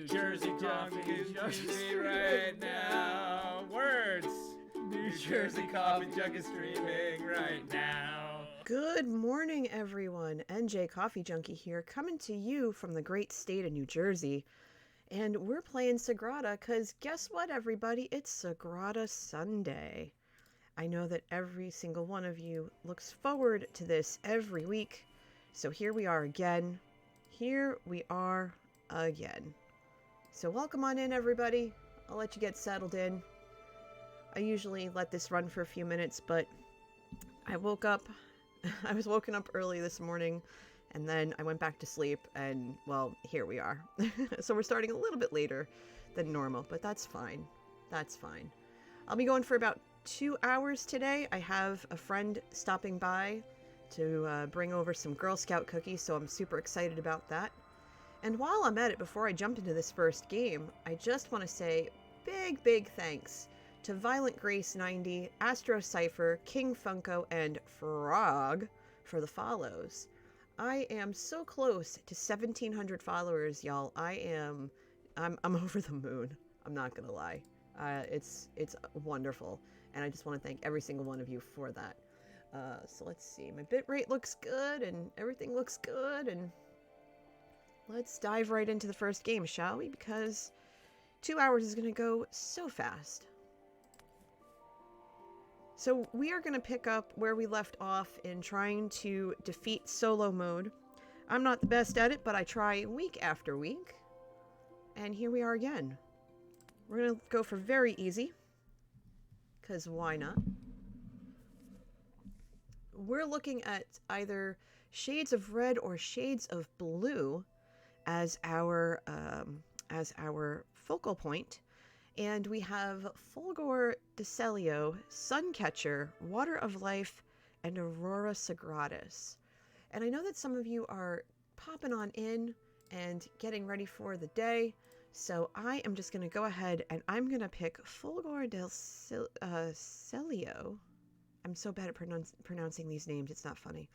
Jersey coffee is streaming right now. Words. New Jersey coffee jug is streaming right now. Good morning, everyone. NJ Coffee Junkie here, coming to you from the great state of New Jersey. And we're playing Sagrada because guess what, everybody? It's Sagrada Sunday. I know that every single one of you looks forward to this every week. So here we are again. Here we are again. So welcome on in, everybody. I'll let you get settled in. I usually let this run for a few minutes, but I woke up. I was woken up early this morning, and then I went back to sleep, and, well, here we are. So we're starting a little bit later than normal, but that's fine. That's fine. I'll be going for about 2 hours today. I have a friend stopping by to bring over some Girl Scout cookies, so I'm super excited about that. And while I'm at it, before I jump into this first game, I just want to say big thanks to Violent Grace 90, Astro Cypher, King Funko, and Frog for the follows. I am so close to 1,700 followers, y'all. I'm over the moon. I'm not gonna lie. It's wonderful, and I just want to thank every single one of you for that. So let's see. My bitrate looks good, and everything looks good, and let's dive right into the first game, shall we? Because 2 hours is gonna go so fast. So we are going to pick up where we left off in trying to defeat solo mode. I'm not the best at it, but I try week after week. And here we are again. We're going to go for very easy, because why not? We're looking at either shades of red or shades of blue as our focal point. And we have Fulgor Decelio, Suncatcher, Water of Life, and Aurora Sagradas. And I know that some of you are popping on in and getting ready for the day. So I am just going to go ahead and I'm going to pick Fulgor Decelio. I'm so bad at pronouncing these names. It's not funny.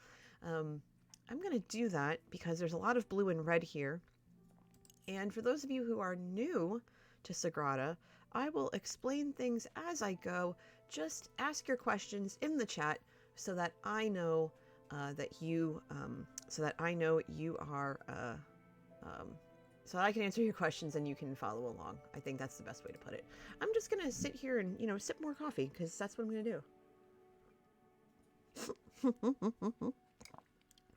I'm going to do that because there's a lot of blue and red here. And for those of you who are new to Sagrada, I will explain things as I go. Just ask your questions in the chat so that I know that you are so that I can answer your questions and you can follow along. I think that's the best way to put it. I'm just gonna sit here and sip more coffee because that's what I'm gonna do.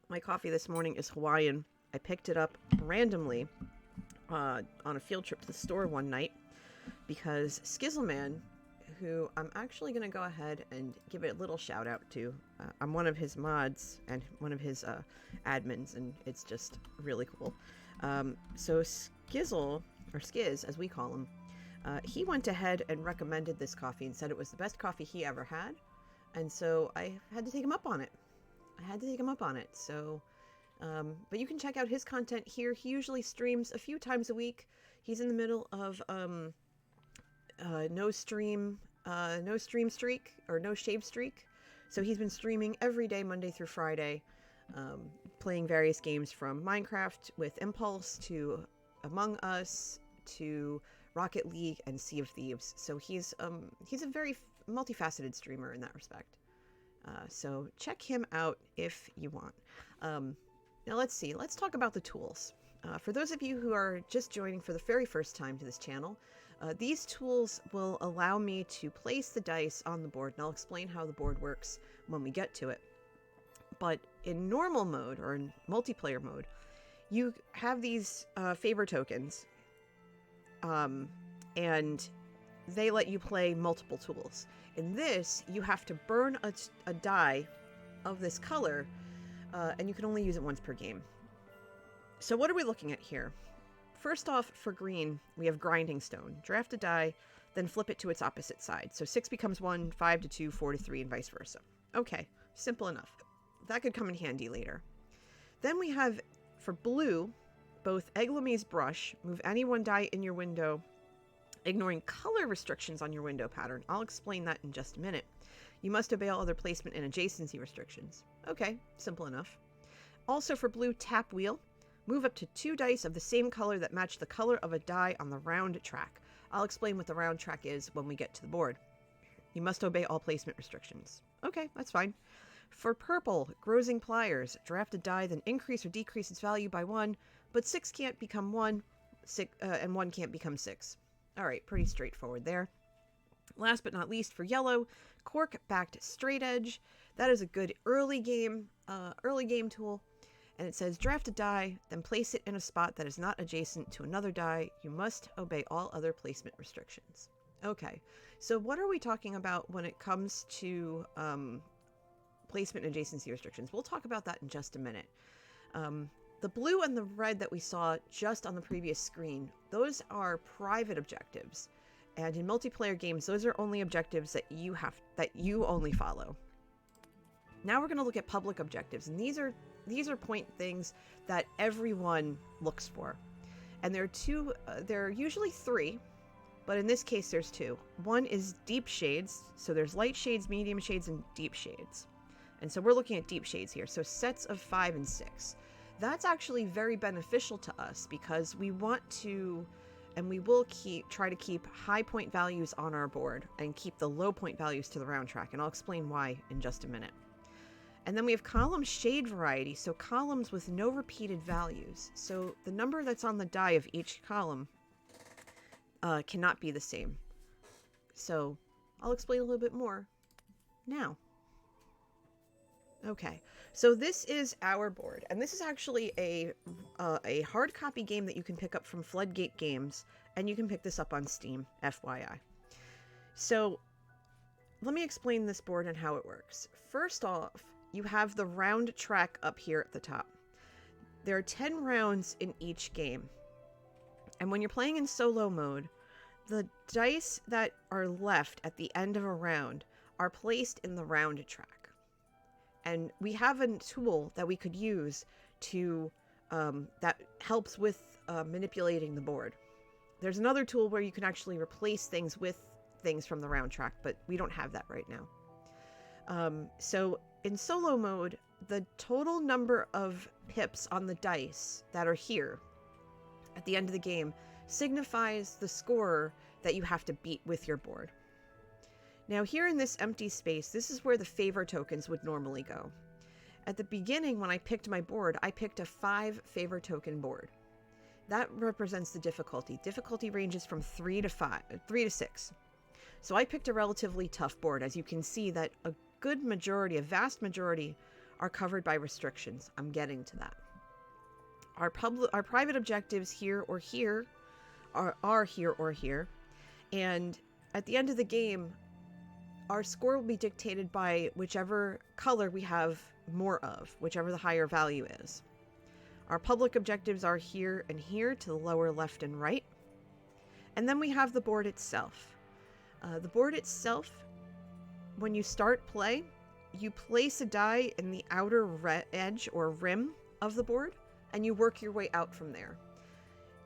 My coffee this morning is Hawaiian. I picked it up randomly on a field trip to the store one night because Skizzleman, who I'm actually going to go ahead and give a little shout out to, I'm one of his mods and one of his admins, and it's just really cool. So Skizzle, or Skizz as we call him, he went ahead and recommended this coffee and said it was the best coffee he ever had, and so I had to take him up on it. So but you can check out his content here. He usually streams a few times a week. He's in the middle of no stream streak, or no shave streak. So he's been streaming every day, Monday through Friday, playing various games from Minecraft with Impulse to Among Us to Rocket League and Sea of Thieves. So he's a very multifaceted streamer in that respect. So check him out if you want. Now let's see. Let's talk about the tools. For those of you who are just joining for the very first time to this channel, these tools will allow me to place the dice on the board, and I'll explain how the board works when we get to it. But in normal mode, or in multiplayer mode, you have these favor tokens, and they let you play multiple tools. In this, you have to burn a die of this color, and you can only use it once per game. So what are we looking at here? First off, for green, we have Grinding Stone. Draft a die, then flip it to its opposite side. So 6 becomes 1, 5 to 2, 4 to 3, and vice versa. Okay, simple enough. That could come in handy later. Then we have, for blue, both Egglumy's Brush. Move any one die in your window, ignoring color restrictions on your window pattern. I'll explain that in just a minute. You must obey all other placement and adjacency restrictions. Okay, simple enough. Also for blue, Tap Wheel. Move up to 2 dice of the same color that match the color of a die on the round track. I'll explain what the round track is when we get to the board. You must obey all placement restrictions. Okay, that's fine. For purple, Grozing Pliers. Draft a die, then increase or decrease its value by 1, but 6 can't become 1, and 1 can't become 6. Alright, pretty straightforward there. Last but not least, for yellow, Cork-backed Straight Edge. That is a good early game tool. And it says, draft a die, then place it in a spot that is not adjacent to another die. You must obey all other placement restrictions. Okay, so what are we talking about when it comes to placement and adjacency restrictions? We'll talk about that in just a minute. The blue and the red that we saw just on the previous screen, those are private objectives. And in multiplayer games, those are only objectives that you only follow. Now we're going to look at public objectives, and these are point things that everyone looks for. And there are usually 3, but in this case there's 2. One is deep shades, so there's light shades, medium shades, and deep shades. And so we're looking at deep shades here, so sets of 5 and 6. That's actually very beneficial to us because we want to, and we will try to keep high point values on our board and keep the low point values to the round track, and I'll explain why in just a minute. And then we have column shade variety, so columns with no repeated values. So the number that's on the die of each column cannot be the same. So I'll explain a little bit more now. Okay, so this is our board, and this is actually a hard copy game that you can pick up from Floodgate Games, and you can pick this up on Steam, FYI. So let me explain this board and how it works. First off, you have the round track up here at the top. There are 10 rounds in each game, and when you're playing in solo mode, the dice that are left at the end of a round are placed in the round track. And we have a tool that we could use to that helps with manipulating the board. There's another tool where you can actually replace things with things from the round track, but we don't have that right now. So in solo mode, the total number of pips on the dice that are here at the end of the game signifies the score that you have to beat with your board. Now here in this empty space, this is where the favor tokens would normally go. At the beginning, when I picked my board, I picked a 5 favor token board. That represents the difficulty. Difficulty ranges from 3 to 6. So I picked a relatively tough board. As you can see that a vast majority are covered by restrictions. I'm getting to that. Our private objectives here or here are here or here. And at the end of the game, our score will be dictated by whichever color we have more of, whichever the higher value is. Our public objectives are here and here to the lower left and right. And then we have the board itself. The board itself, when you start play, you place a die in the outer edge or rim of the board, and you work your way out from there.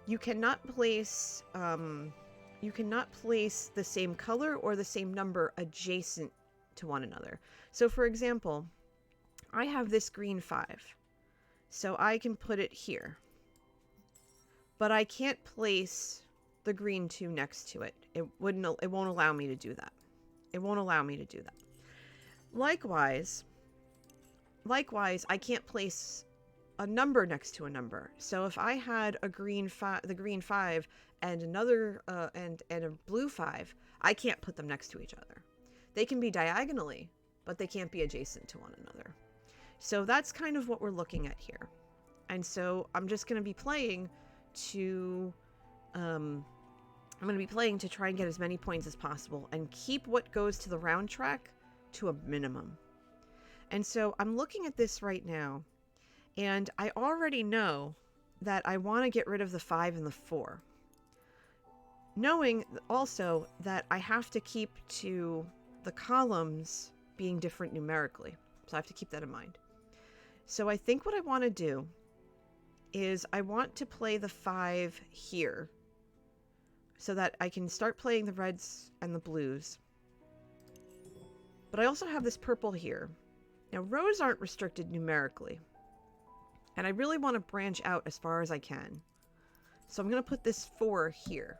You cannot place the same color or the same number adjacent to one another. So for example, I have this green 5. So I can put it here. But I can't place the green 2 next to it. It won't allow me to do that. It won't allow me to do that. Likewise, I can't place a number next to a number. So if I had the green 5 and another and a blue 5, I can't put them next to each other. They can be diagonally, but they can't be adjacent to one another. So that's kind of what we're looking at here. And so I'm just going to be playing to try and get as many points as possible and keep what goes to the round track to a minimum. And so I'm looking at this right now, and I already know that I want to get rid of the 5 and the 4. Knowing also that I have to keep to the columns being different numerically. So I have to keep that in mind. So I think what I want to do is I want to play the 5 here so that I can start playing the reds and the blues. But I also have this purple here. Now, rows aren't restricted numerically. And I really want to branch out as far as I can. So I'm going to put this 4 here.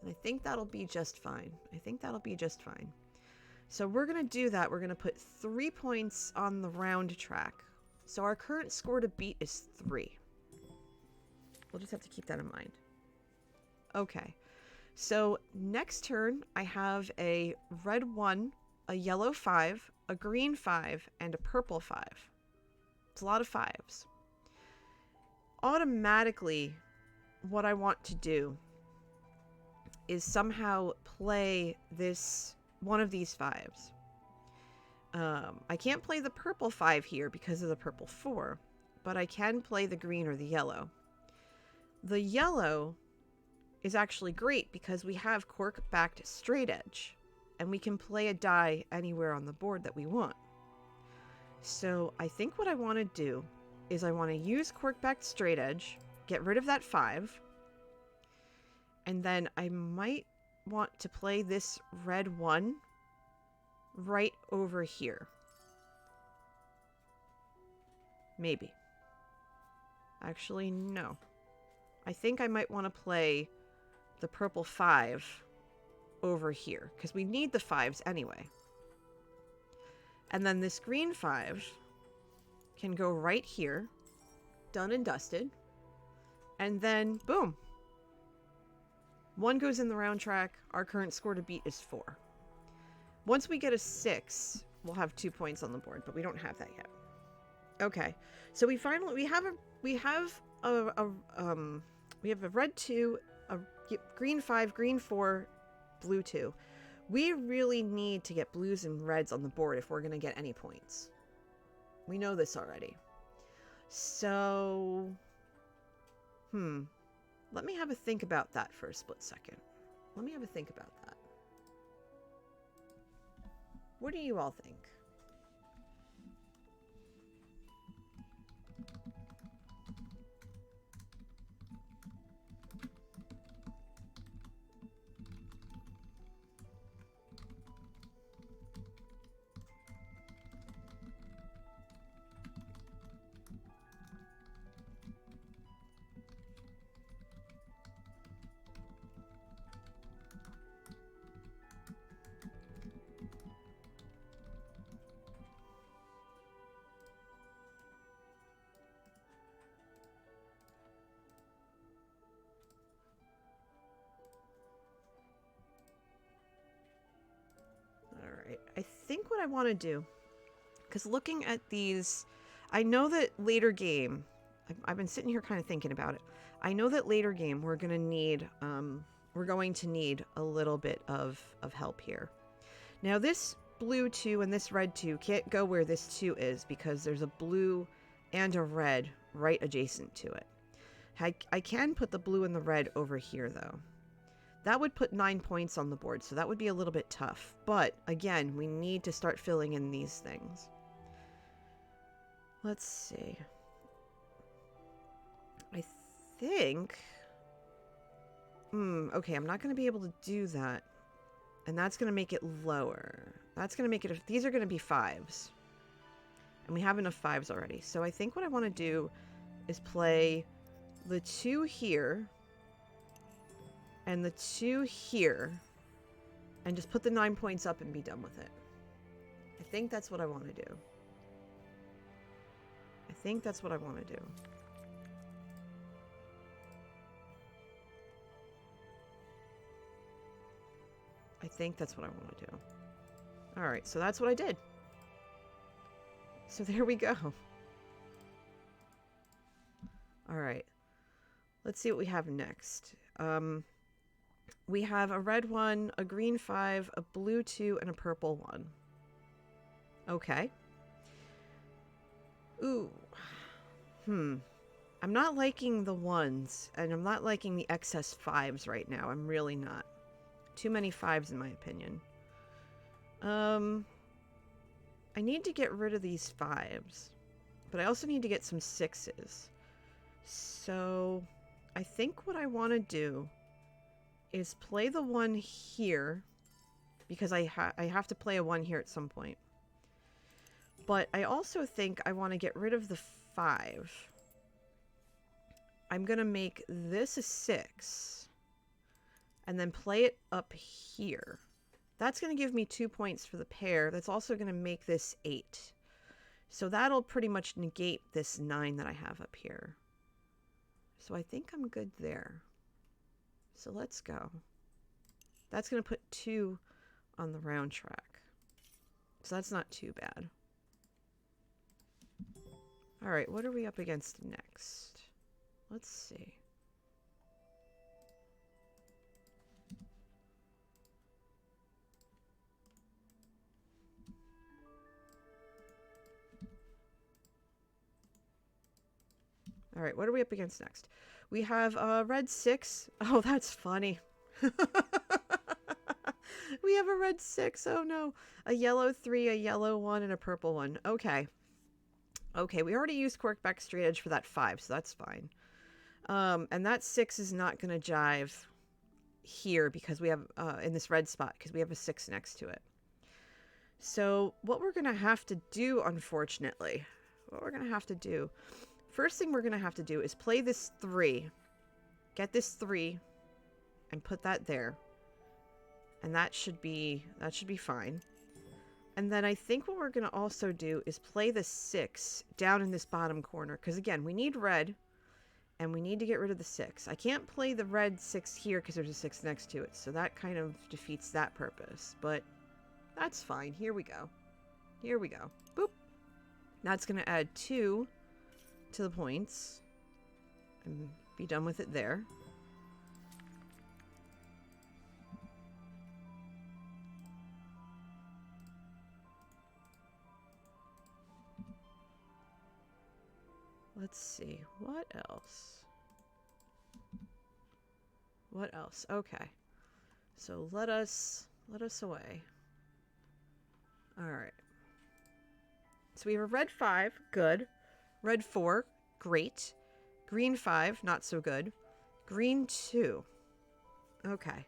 And I think that'll be just fine. I think that'll be just fine. So we're going to do that. We're going to put 3 points on the round track. So our current score to beat is 3. We'll just have to keep that in mind. Okay. So next turn, I have a red 1, a yellow 5, a green 5, and a purple 5. It's a lot of 5s. Automatically, what I want to do is somehow play this one of these 5s. I can't play the purple 5 here because of the purple 4, but I can play the green or the yellow. The yellow is actually great because we have cork-backed straight edge, and we can play a die anywhere on the board that we want. So I think what I want to do is I want to use cork-backed straight edge, get rid of that 5, and then I might want to play this red 1 right over here. Maybe. Actually, no. I think I might want to play the purple 5 over here, because we need the 5s anyway. And then this green 5 can go right here, done and dusted, and then boom. 1 goes in the round track. Our current score to beat is 4. Once we get a 6, we'll have 2 points on the board, but we don't have that yet. Okay, so we have a red 2, a green 5, green 4, blue 2. We really need to get blues and reds on the board if we're going to get any points. We know this already. So, let me have a think about that for a split second. Let me have a think about that. What do you all think? I think what I want to do, because looking at these, I know that later game, I've been sitting here kind of thinking about it. I know that later game we're going to need a little bit of help here. Now this blue 2 and this red 2 can't go where this 2 is because there's a blue and a red right adjacent to it. I can put the blue and the red over here though. That would put 9 points on the board, so that would be a little bit tough. But, again, we need to start filling in these things. Let's see. I think... okay, I'm not going to be able to do that. And that's going to make it lower. That's going to make it... These are going to be 5s. And we have enough 5s already. So I think what I want to do is play the 2 here... and the 2 here, and just put the 9 points up and be done with it. I think that's what I want to do. I think that's what I want to do. I think that's what I want to do. Alright, so that's what I did. So there we go. Alright. Let's see what we have next. We have a red 1, a green 5, a blue 2, and a purple 1. Okay. Ooh. I'm not liking the 1s, and I'm not liking the excess 5s right now. I'm really not. Too many 5s in my opinion. I need to get rid of these 5s, but I also need to get some 6s. So, I think what I want to do is play the 1 here, because I have to play a 1 here at some point. But I also think I want to get rid of the 5 I'm going to make this a 6 and then play it up here. That's going to give me 2 points for the pair. That's also going to make this 8. So that'll pretty much negate this 9 that I have up here. So I think I'm good there. So let's go. That's going to put 2 on the round track. So that's not too bad. All right, what are we up against next? Let's see. All right, what are we up against next? We have red 6. Oh, that's funny. We have a red 6. Oh, no. A yellow 3, a yellow 1, and a purple 1. Okay. Okay, we already used Corkback Straight Edge for that 5, so that's fine. And that 6 is not going to jive here because we have, in this red spot, because we have a 6 next to it. So what we're going to have to do, unfortunately, first thing we're going to have to do is play this 3, get this 3, and put that there. And that should be fine. And then I think what we're going to also do is play the 6 down in this bottom corner. Because again, we need red, and we need to get rid of the 6. I can't play the red 6 here because there's a 6 next to it. So that kind of defeats that purpose. But that's fine. Here we go. Here we go. Boop. That's going to add 2 to the points. And be done with it there. Let's see, what else? What else? Okay. So let us away. All right. So we have a red 5, good. Red 4, great. Green 5, not so good. Green 2. Okay.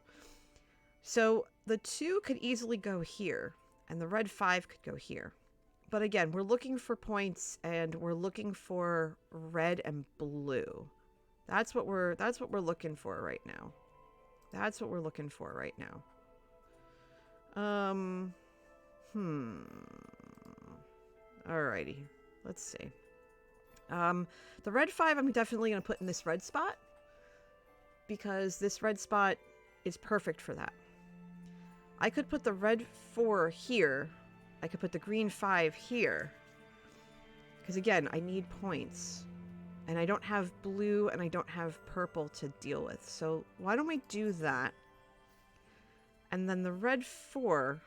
So the 2 could easily go here, and the red 5 could go here. But again, we're looking for points, and we're looking for red and blue. That's what we're looking for right now. That's what we're looking for right now. Alrighty. Let's see. The red 5 I'm definitely going to put in this red spot, because this red spot is perfect for that. I could put the red 4 here. I could put the green 5 here. Because again, I need points. And I don't have blue and I don't have purple to deal with. So why don't we do that? And then the red 4.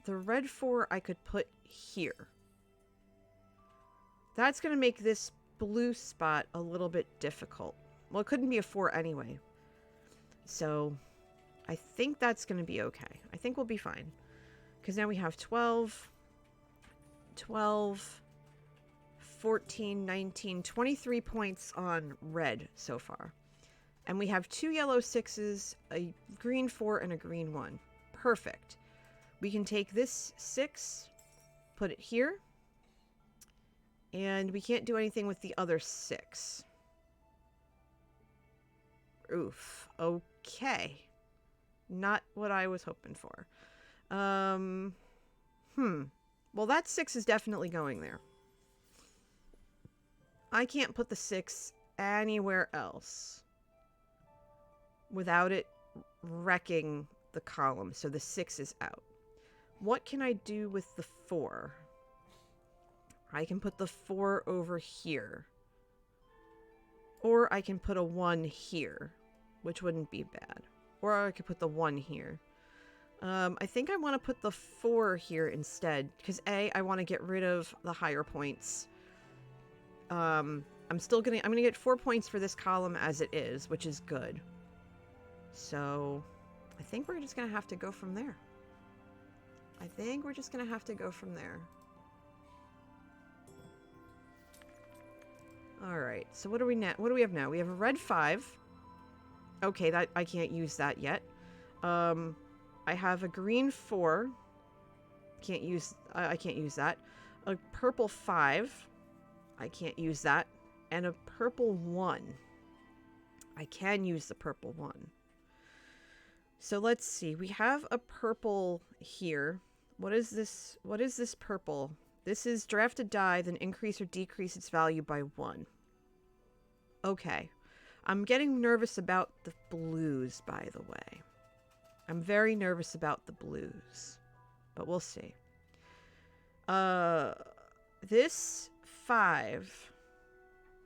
The red 4 I could put here. That's going to make this blue spot a little bit difficult. Well, it couldn't be a 4 anyway. So I think that's going to be okay. I think we'll be fine. Because now we have 12, 14, 19, 23 points on red so far. And we have 2 yellow 6s, a green 4, and a green 1. Perfect. We can take this 6, put it here, and we can't do anything with the other 6. Oof. Okay. Not what I was hoping for. Well, that 6 is definitely going there. I can't put the 6 anywhere else without it wrecking the column, so the 6 is out. What can I do with the 4? I can put the 4 over here. Or I can put a 1 here, which wouldn't be bad. Or I could put the 1 here. I think I want to put the 4 here instead, because A, I want to get rid of the higher points. I'm gonna get 4 points for this column as it is, which is good. So, I think we're just gonna have to go from there. Alright, so what do we have now? We have a red 5. Okay, that I can't use that yet. I have a green 4. I can't use that. A purple 5. I can't use that. and a purple 1. I can use the purple 1. So let's see. We have a purple here. What is this? What is this purple? This is draft a die, then increase or decrease its value by 1. Okay. I'm getting nervous about the blues, by the way. I'm very nervous about the blues. But we'll see. This 5,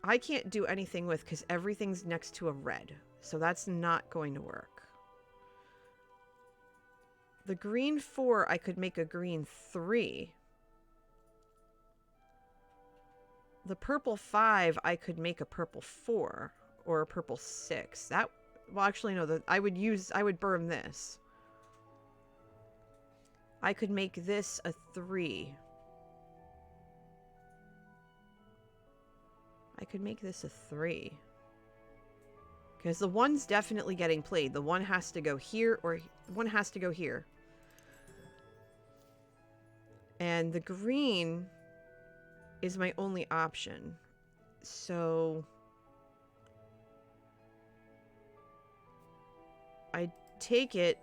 I can't do anything with because everything's next to a red. So that's not going to work. The green 4, I could make a green 3. The purple 5, I could make a purple 4 or a purple 6. That, well, actually, no, I would burn this. I could make this a 3. I could make this a 3. Because the 1's definitely getting played. The 1 has to go here or 1 has to go here. And the green is my only option. So I take it,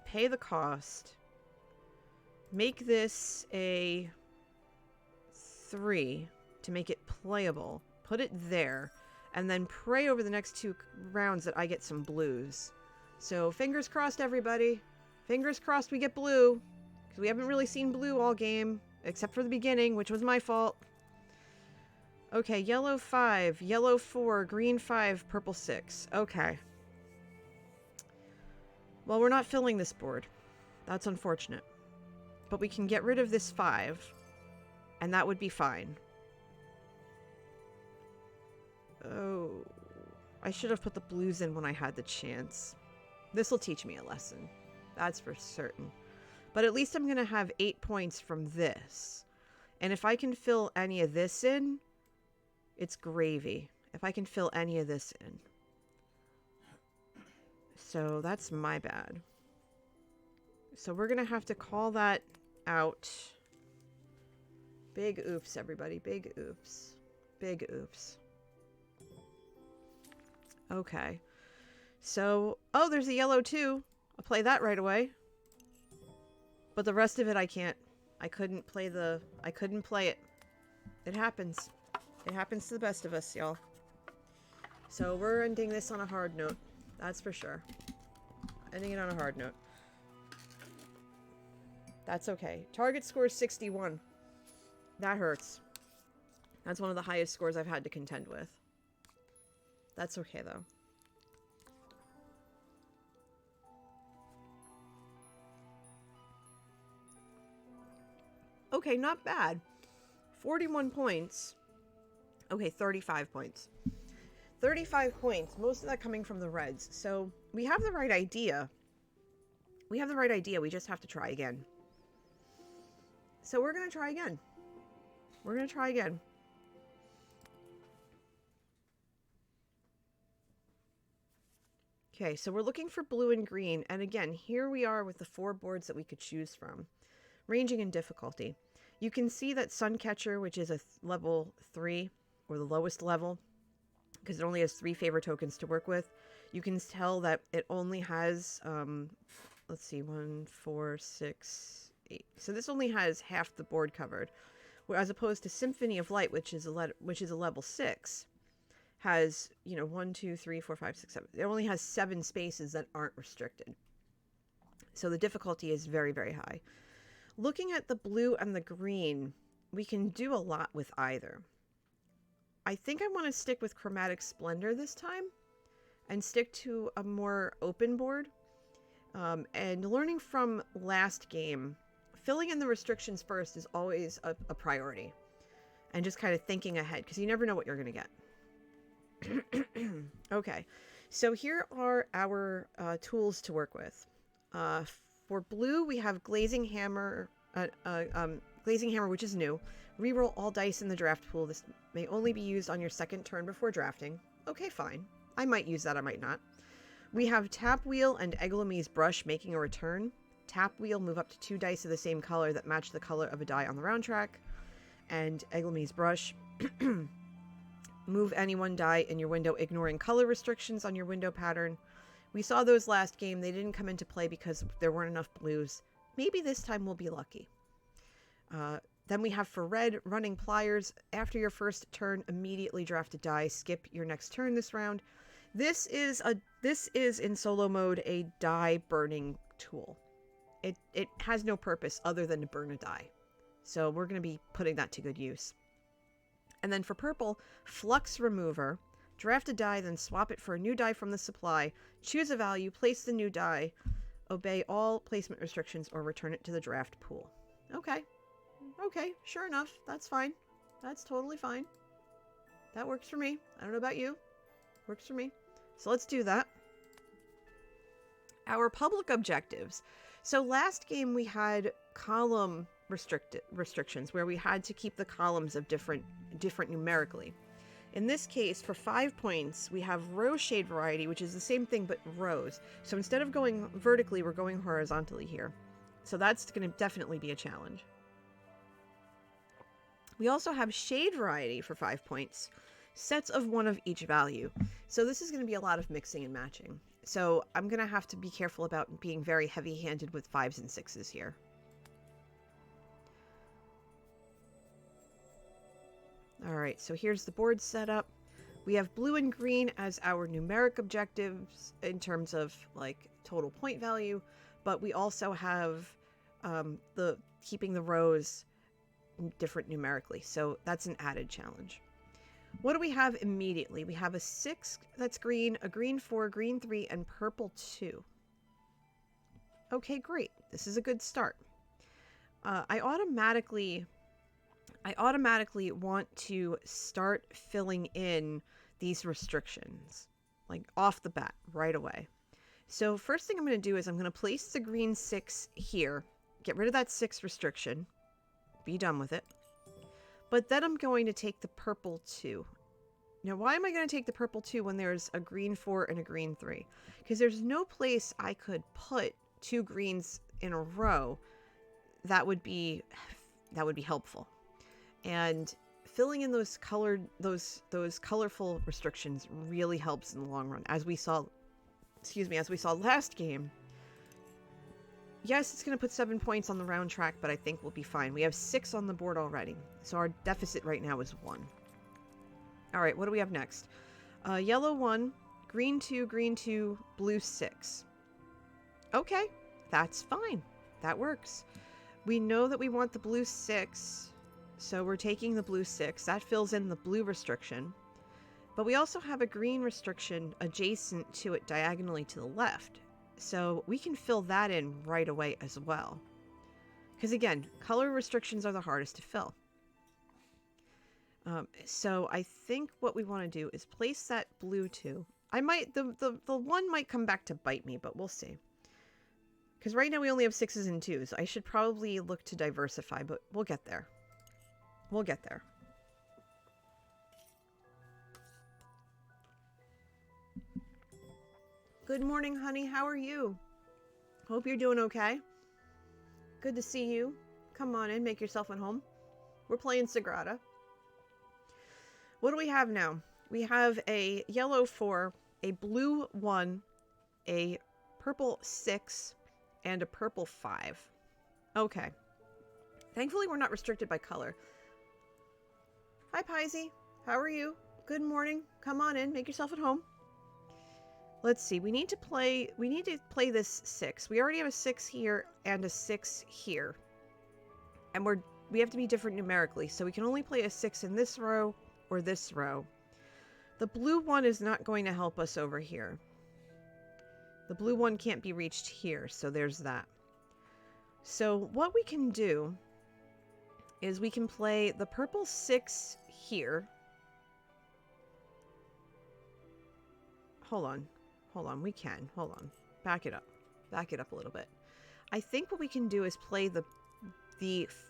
pay the cost, make this a 3 to make it playable, put it there, and then pray over the next 2 rounds that I get some blues. So fingers crossed, everybody. Fingers crossed we get blue. Because we haven't really seen blue all game, except for the beginning, which was my fault. Okay, yellow 5, yellow 4, green 5, purple 6. Okay. Well, we're not filling this board. That's unfortunate. But we can get rid of this 5, and that would be fine. Oh, I should have put the blues in when I had the chance. This will teach me a lesson. That's for certain. But at least I'm going to have 8 points from this. And if I can fill any of this in, it's gravy. If I can fill any of this in. So that's my bad. So we're going to have to call that out. Big oops, everybody. Big oops. Big oops. Okay. So, oh, there's a yellow too. I'll play that right away. But the rest of it I can't. I couldn't play it. It happens. It happens to the best of us, y'all. So we're ending this on a hard note. That's for sure. Ending it on a hard note. That's okay. Target score is 61. That hurts. That's one of the highest scores I've had to contend with. That's okay, though. Okay, not bad. 41 points. Okay, 35 points. 35 points. Most of that coming from the reds. So, we have the right idea. We have the right idea. We just have to try again. So, we're going to try again. We're going to try again. Okay, so we're looking for blue and green. And again, here we are with the 4 boards that we could choose from. Ranging in difficulty. You can see that Suncatcher, which is a level 3, or the lowest level, because it only has 3 favor tokens to work with. You can tell that it only has, let's see, 1, 4, 6, 8. So this only has half the board covered. As opposed to Symphony of Light, which is a level 6, has, 1, 2, 3, 4, 5, 6, 7. It only has 7 spaces that aren't restricted. So the difficulty is very, very high. Looking at the blue and the green, we can do a lot with either. I think I want to stick with Chromatic Splendor this time and stick to a more open board. And learning from last game, filling in the restrictions first is always a priority. And just kind of thinking ahead, because you never know what you're going to get. Okay, so here are our tools to work with. For blue, we have Glazing Hammer, which is new. Reroll all dice in the draft pool. This may only be used on your second turn before drafting. Okay, fine. I might use that, I might not. We have Tap Wheel and Eglomee's Brush making a return. Tap Wheel, move up to 2 dice of the same color that match the color of a die on the round track. And Eglomee's Brush Move any one die in your window, ignoring color restrictions on your window pattern. We saw those last game. They didn't come into play because there weren't enough blues. Maybe this time we'll be lucky. Then we have for red, running pliers. After your first turn, immediately draft a die. Skip your next turn this round. This is in solo mode a die burning tool. It has no purpose other than to burn a die. So we're going to be putting that to good use. And then for purple, flux remover. Draft a die, then swap it for a new die from the supply. Choose a value, place the new die, obey all placement restrictions, or return it to the draft pool. Okay. Okay, sure enough. That's fine. That's totally fine. That works for me. I don't know about you. Works for me. So let's do that. Our public objectives. So last game we had column restrictions where we had to keep the columns of different numerically. In this case, for 5 points, we have row shade variety, which is the same thing but rows. So instead of going vertically, we're going horizontally here. So that's going to definitely be a challenge. We also have shade variety for 5 points. Sets of 1 of each value. So this is going to be a lot of mixing and matching. So I'm going to have to be careful about being very heavy-handed with 5s and 6s here. Alright, so here's the board setup. We have blue and green as our numeric objectives in terms of like total point value, but we also have the keeping the rows different numerically. So that's an added challenge. What do we have immediately? We have a 6 that's green, a green 4, green 3, and purple 2. Okay, great. This is a good start. I automatically want to start filling in these restrictions, like off the bat, right away. So first thing I'm going to do is I'm going to place the green 6 here, get rid of that 6 restriction, be done with it. But then I'm going to take the purple 2. Now, why am I going to take the purple 2 when there's a green 4 and a green 3? Because there's no place I could put 2 greens in a row that would be helpful. And filling in those colorful restrictions really helps in the long run. As we saw last game. Yes, it's going to put 7 points on the round track, but I think we'll be fine. We have 6 on the board already. So our deficit right now is 1. All right, what do we have next? Yellow 1, green 2, blue 6. Okay, that's fine. That works. We know that we want the blue 6, so we're taking the blue 6. That fills in the blue restriction. But we also have a green restriction adjacent to it diagonally to the left. So we can fill that in right away as well. Because again, color restrictions are the hardest to fill. So I think what we want to do is place that blue 2. The 1 might come back to bite me, but we'll see. Because right now we only have 6s and 2s. I should probably look to diversify, but we'll get there. We'll get there. Good morning, honey. How are you? Hope you're doing okay. Good to see you. Come on in, make yourself at home. We're playing Sagrada. What do we have now? We have a yellow 4, a blue 1, a purple 6, and a purple 5. Okay. Thankfully, we're not restricted by color. Hi, Pisey. How are you? Good morning. Come on in, make yourself at home. Let's see. We need to play this 6. We already have a 6 here and a 6 here. And we have to be different numerically, so we can only play a 6 in this row or this row. The blue 1 is not going to help us over here. The blue 1 can't be reached here, so there's that. So what we can do is we can play the purple 6 here. Hold on, we can. Hold on. Back it up. Back it up a little bit. I think what we can do is play the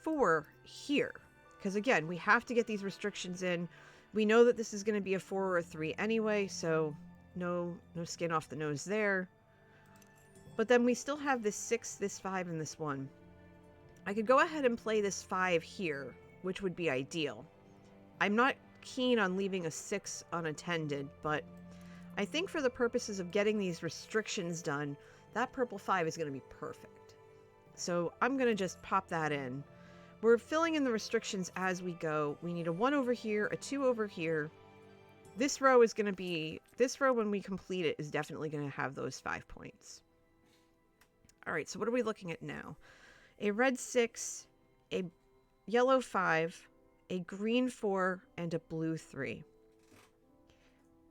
4 here. Because again, we have to get these restrictions in. We know that this is going to be a 4 or a 3 anyway, so no skin off the nose there. But then we still have this 6, this 5, and this 1. I could go ahead and play this 5 here, which would be ideal. I'm not keen on leaving a 6 unattended, but I think for the purposes of getting these restrictions done, that purple 5 is going to be perfect. So I'm going to just pop that in. We're filling in the restrictions as we go. We need a 1 over here, a 2 over here. This row is going to be, this row when we complete it is definitely going to have those 5 points. All right, so what are we looking at now? A red 6, a yellow 5, a green 4, and a blue 3.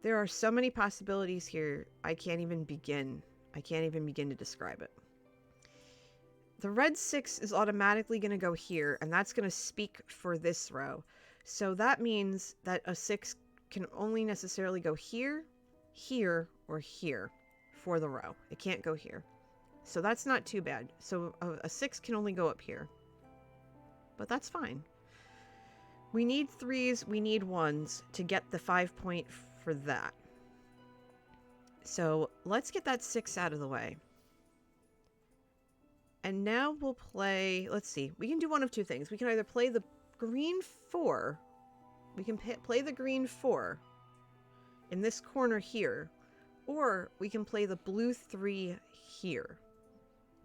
There are so many possibilities here, I can't even begin to describe it. The red 6 is automatically going to go here, and that's going to speak for this row. So that means that a 6 can only necessarily go here, here, or here for the row. It can't go here. So that's not too bad. So a 6 can only go up here. But that's fine. We need 3s, we need 1s to get the 5 point for that. So let's get that 6 out of the way. And now we'll play, let's see, we can do one of two things. We can either play the green 4, we can play the green 4 in this corner here, or we can play the blue 3 here.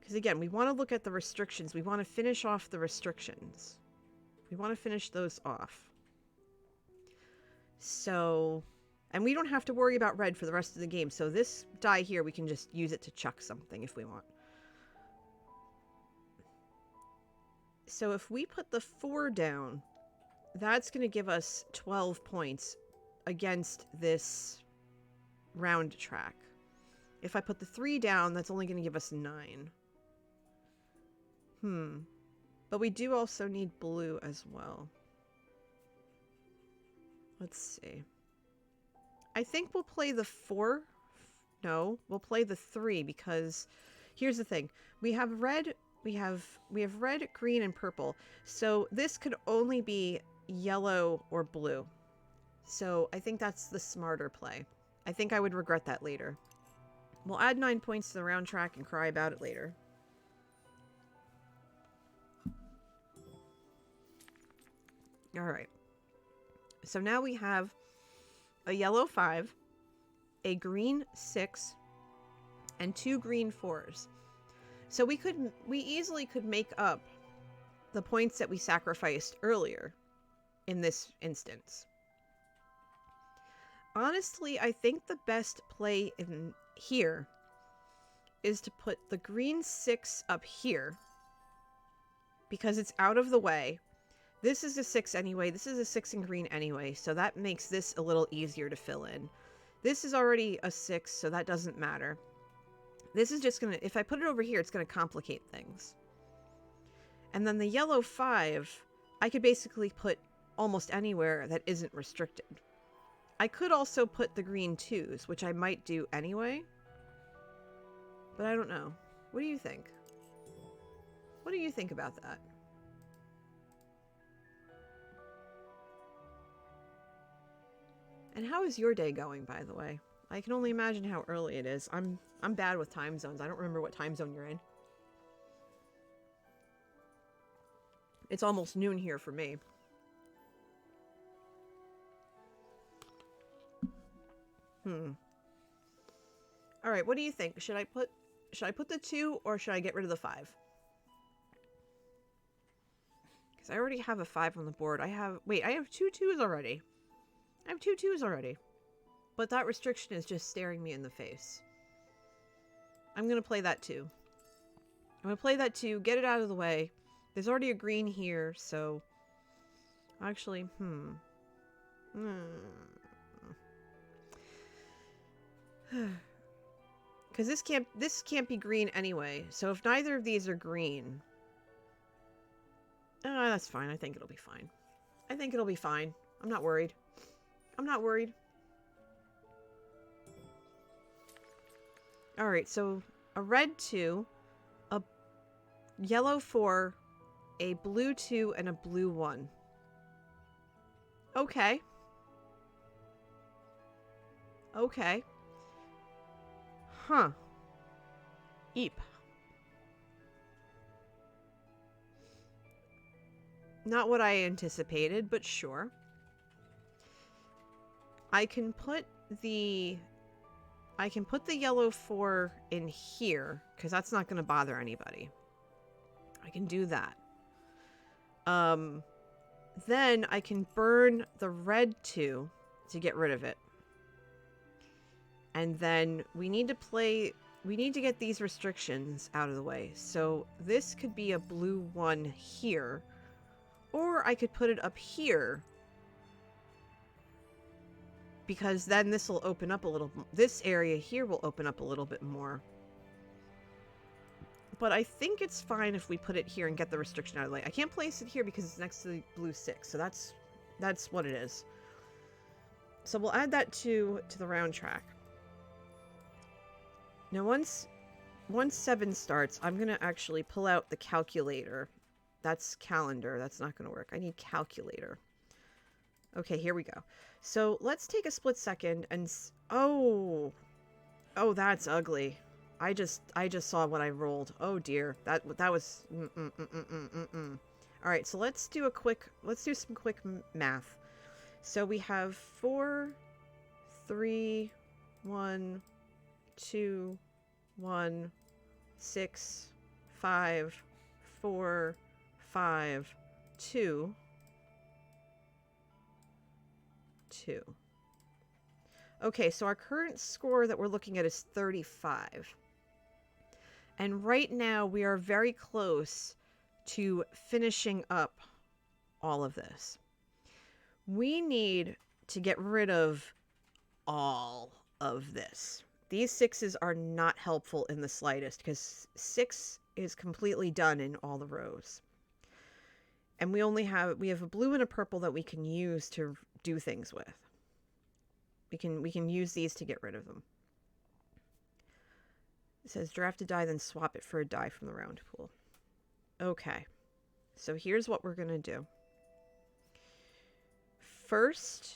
Because again, we want to look at the restrictions. We want to finish off the restrictions. We want to finish those off. So, and we don't have to worry about red for the rest of the game. So this die here, we can just use it to chuck something if we want. So if we put the 4 down, that's going to give us 12 points against this round track. If I put the 3 down, that's only going to give us 9. But we do also need blue as well. Let's see. I think we'll play the 4. No, we'll play the 3 because here's the thing. We have red, we have red, green, and purple. So this could only be yellow or blue. So I think that's the smarter play. I think I would regret that later. We'll add 9 points to the round track and cry about it later. Alright. So now we have a yellow 5, a green 6, and 2 green 4s. So we easily could make up the points that we sacrificed earlier in this instance. Honestly, I think the best play in here is to put the green 6 up here because it's out of the way. This is a 6 anyway. This is a 6 in green anyway, so that makes this a little easier to fill in. This is already a 6, so that doesn't matter. This is just going to, if I put it over here, it's going to complicate things. And then the yellow 5, I could basically put almost anywhere that isn't restricted. I could also put the green 2s, which I might do anyway. But I don't know. What do you think? What do you think about that? And how is your day going, by the way? I can only imagine how early it is. I'm bad with time zones. I don't remember what time zone you're in. It's almost noon here for me. All right, what do you think? Should I put the 2 or should I get rid of the 5? Because I already have a 5 on the board. I have 2 2s already. I have 2 2s already. But that restriction is just staring me in the face. I'm going to play that 2. I'm going to play that 2, get it out of the way. There's already a green here, so... Actually, Because this can't be green anyway, so if neither of these are green... that's fine. I think it'll be fine. I think it'll be fine. I'm not worried. I'm not worried. Alright, so a red 2, a yellow 4, a blue 2, and a blue 1. Okay. Okay. Huh. Eep. Not what I anticipated, but sure. I can put the yellow 4 in here, because that's not going to bother anybody. I can do that. Then I can burn the red 2 to get rid of it. And then we need to get these restrictions out of the way. So this could be a blue 1 here, or I could put it up here, because then this will open up a little. This area here will open up a little bit more. But I think it's fine if we put it here and get the restriction out of the way. I can't place it here because it's next to the blue 6, so that's what it is. So we'll add that to the round track. Now once 7 starts, I'm going to actually pull out the calculator. That's calendar. That's not going to work. I need calculator. Okay, here we go. So let's take a split second and... Oh, that's ugly. I just saw what I rolled. Oh dear. That was... All right, so let's do some quick math. So we have 4, 3, 1, 2, 1, 6, 5, 4, 5, 2, 2. Okay, so our current score that we're looking at is 35. And right now we are very close to finishing up all of this. We need to get rid of all of this. These 6s are not helpful in the slightest, because 6 is completely done in all the rows. And we have a blue and a purple that we can use to do things with. We can use these to get rid of them. It says draft a die, then swap it for a die from the round pool. Okay. So here's what we're going to do. First,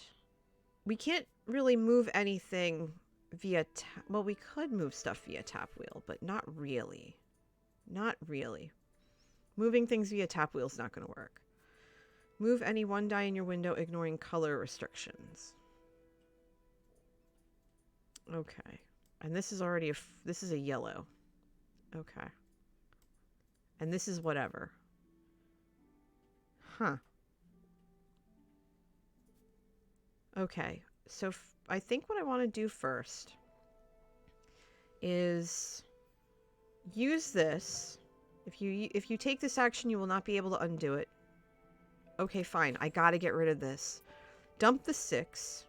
we can't really move anything via well, we could move stuff via tap wheel, but not really. Not really. Moving things via tap wheel is not going to work. Move any 1 die in your window, ignoring color restrictions. Okay. And this is already this is a yellow. Okay. And this is whatever. Huh. Okay. So I think what I want to do first is use this. If you take this action, you will not be able to undo it. Okay, fine. I gotta get rid of this. Dump the 6.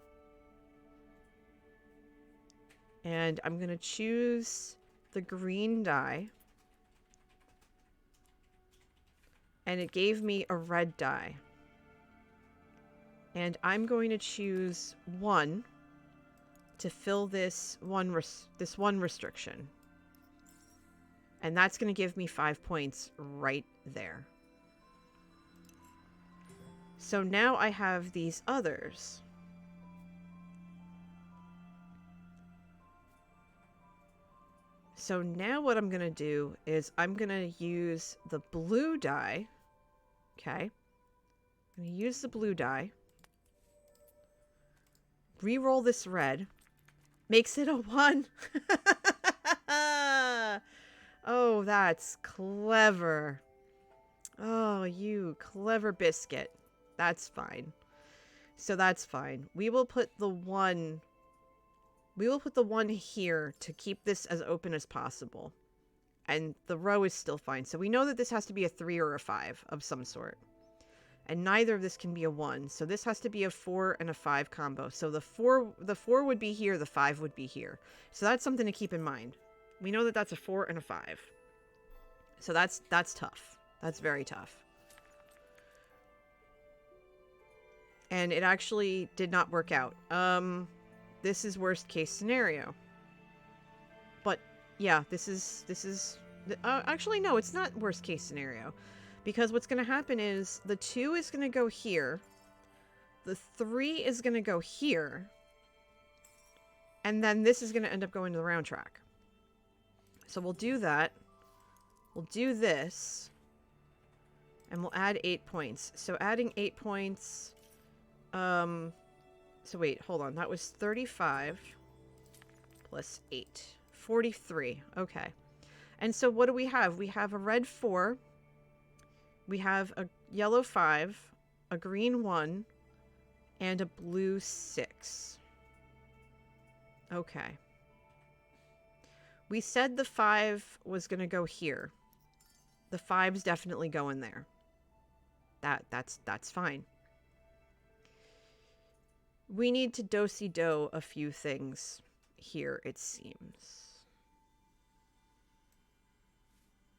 And I'm gonna choose the green die. And it gave me a red die. And I'm going to choose 1 to fill this one restriction. And that's going to give me 5 points right there. So now I have these others. So now what I'm going to do is I'm going to use the blue die. Okay. I'm going to use the blue die. Reroll this red. Makes it a 1. Oh, that's clever. Oh, you clever biscuit. That's fine. So that's fine. We will put the 1... We will put the 1 here to keep this as open as possible. And the row is still fine. So we know that this has to be a 3 or a 5 of some sort. And neither of this can be a 1. So this has to be a 4 and a 5 combo. So the 4 would be here, the 5 would be here. So that's something to keep in mind. We know that that's a 4 and a 5. So that's tough. That's very tough. And it actually did not work out. This is worst case scenario. But yeah, this is actually no, it's not worst case scenario. Because what's going to happen is the 2 is going to go here. The 3 is going to go here. And then this is going to end up going to the round track. So we'll do that. We'll do this. And we'll add 8 points. So adding 8 points. So wait, hold on. That was 35 plus 8. 43. Okay. And so what do we have? We have a red 4. We have a yellow 5, a green 1, and a blue 6. Okay. We said the 5 was going to go here. The 5's definitely going there. That's fine. We need to do-si-do a few things here, it seems.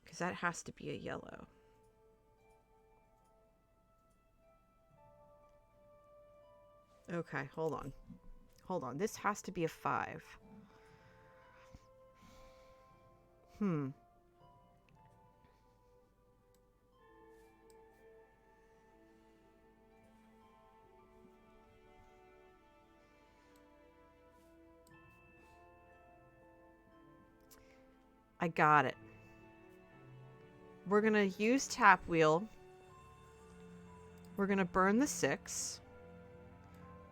Because that has to be a yellow. Okay, hold on. Hold on. This has to be a 5. I got it. We're going to use tap wheel. We're going to burn the 6.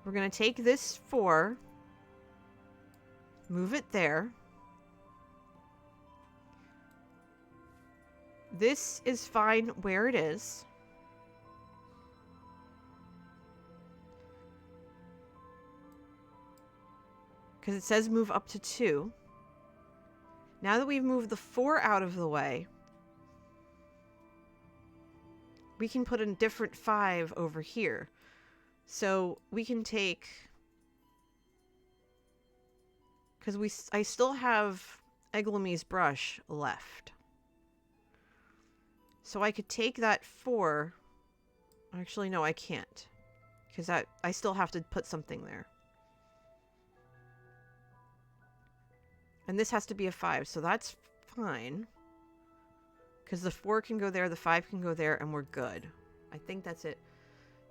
We're going to take this 4. Move it there. This is fine where it is. Because it says move up to 2. Now that we've moved the 4 out of the way, we can put a different 5 over here. So we can take... Because I still have Eglamy's brush left. So I could take that 4. Actually, no, I can't. Because I still have to put something there. And this has to be a 5, so that's fine. Because the 4 can go there, the 5 can go there, and we're good. I think that's it.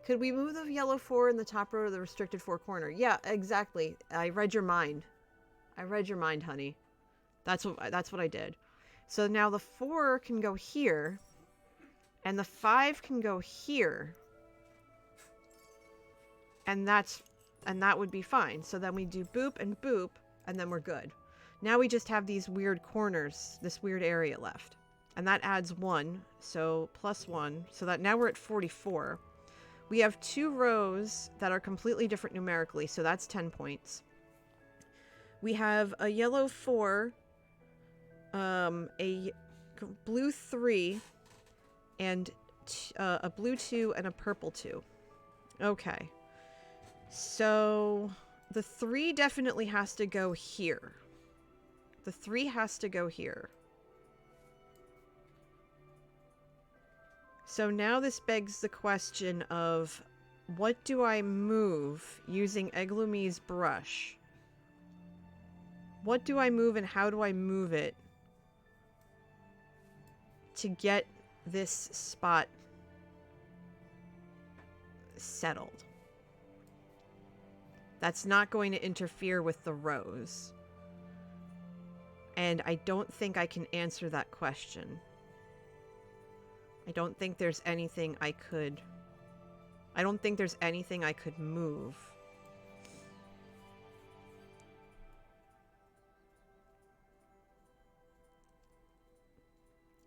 Could we move the yellow 4 in the top row of the restricted 4 corner? Yeah, exactly. I read your mind. I read your mind, honey. That's what I did. So now the 4 can go here, and the 5 can go here. And that would be fine. So then we do boop and boop, and then we're good. Now we just have these weird corners, this weird area left. And that adds 1, so plus 1. So that now we're at 44. We have 2 rows that are completely different numerically, so that's 10 points. We have a yellow 4, a blue 3, and a blue 2 and a purple 2. Okay. So the 3 definitely has to go here. The 3 has to go here. So now this begs the question of, what do I move using Eglamy's brush? What do I move and how do I move it to get this spot settled? That's not going to interfere with the rows. And I don't think I can answer that question. I don't think there's anything I could move.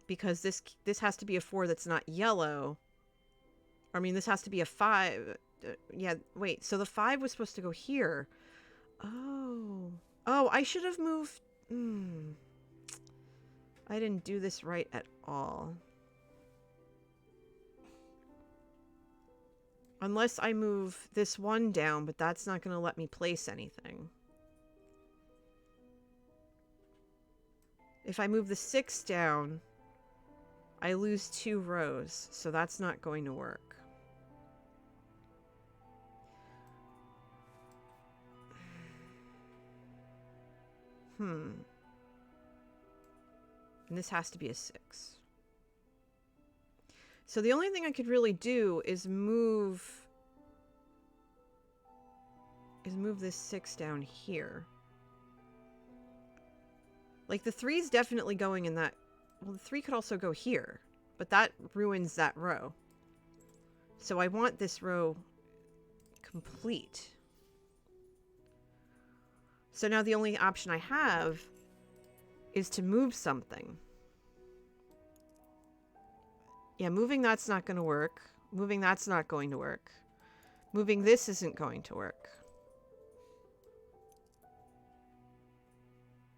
Because this has to be a 4 that's not yellow. I mean, this has to be a 5. Yeah, wait. So the 5 was supposed to go here. Oh. Oh, I should have moved... I didn't do this right at all. Unless I move this 1 down, but that's not going to let me place anything. If I move the 6 down, I lose 2 rows, so that's not going to work. And this has to be a 6. So the only thing I could really do is move this 6 down here. Like, the 3's definitely going in that... Well, the 3 could also go here, but that ruins that row. So I want this row complete. So now the only option I have is to move something. Yeah, moving that's not going to work. Moving that's not going to work. Moving this isn't going to work.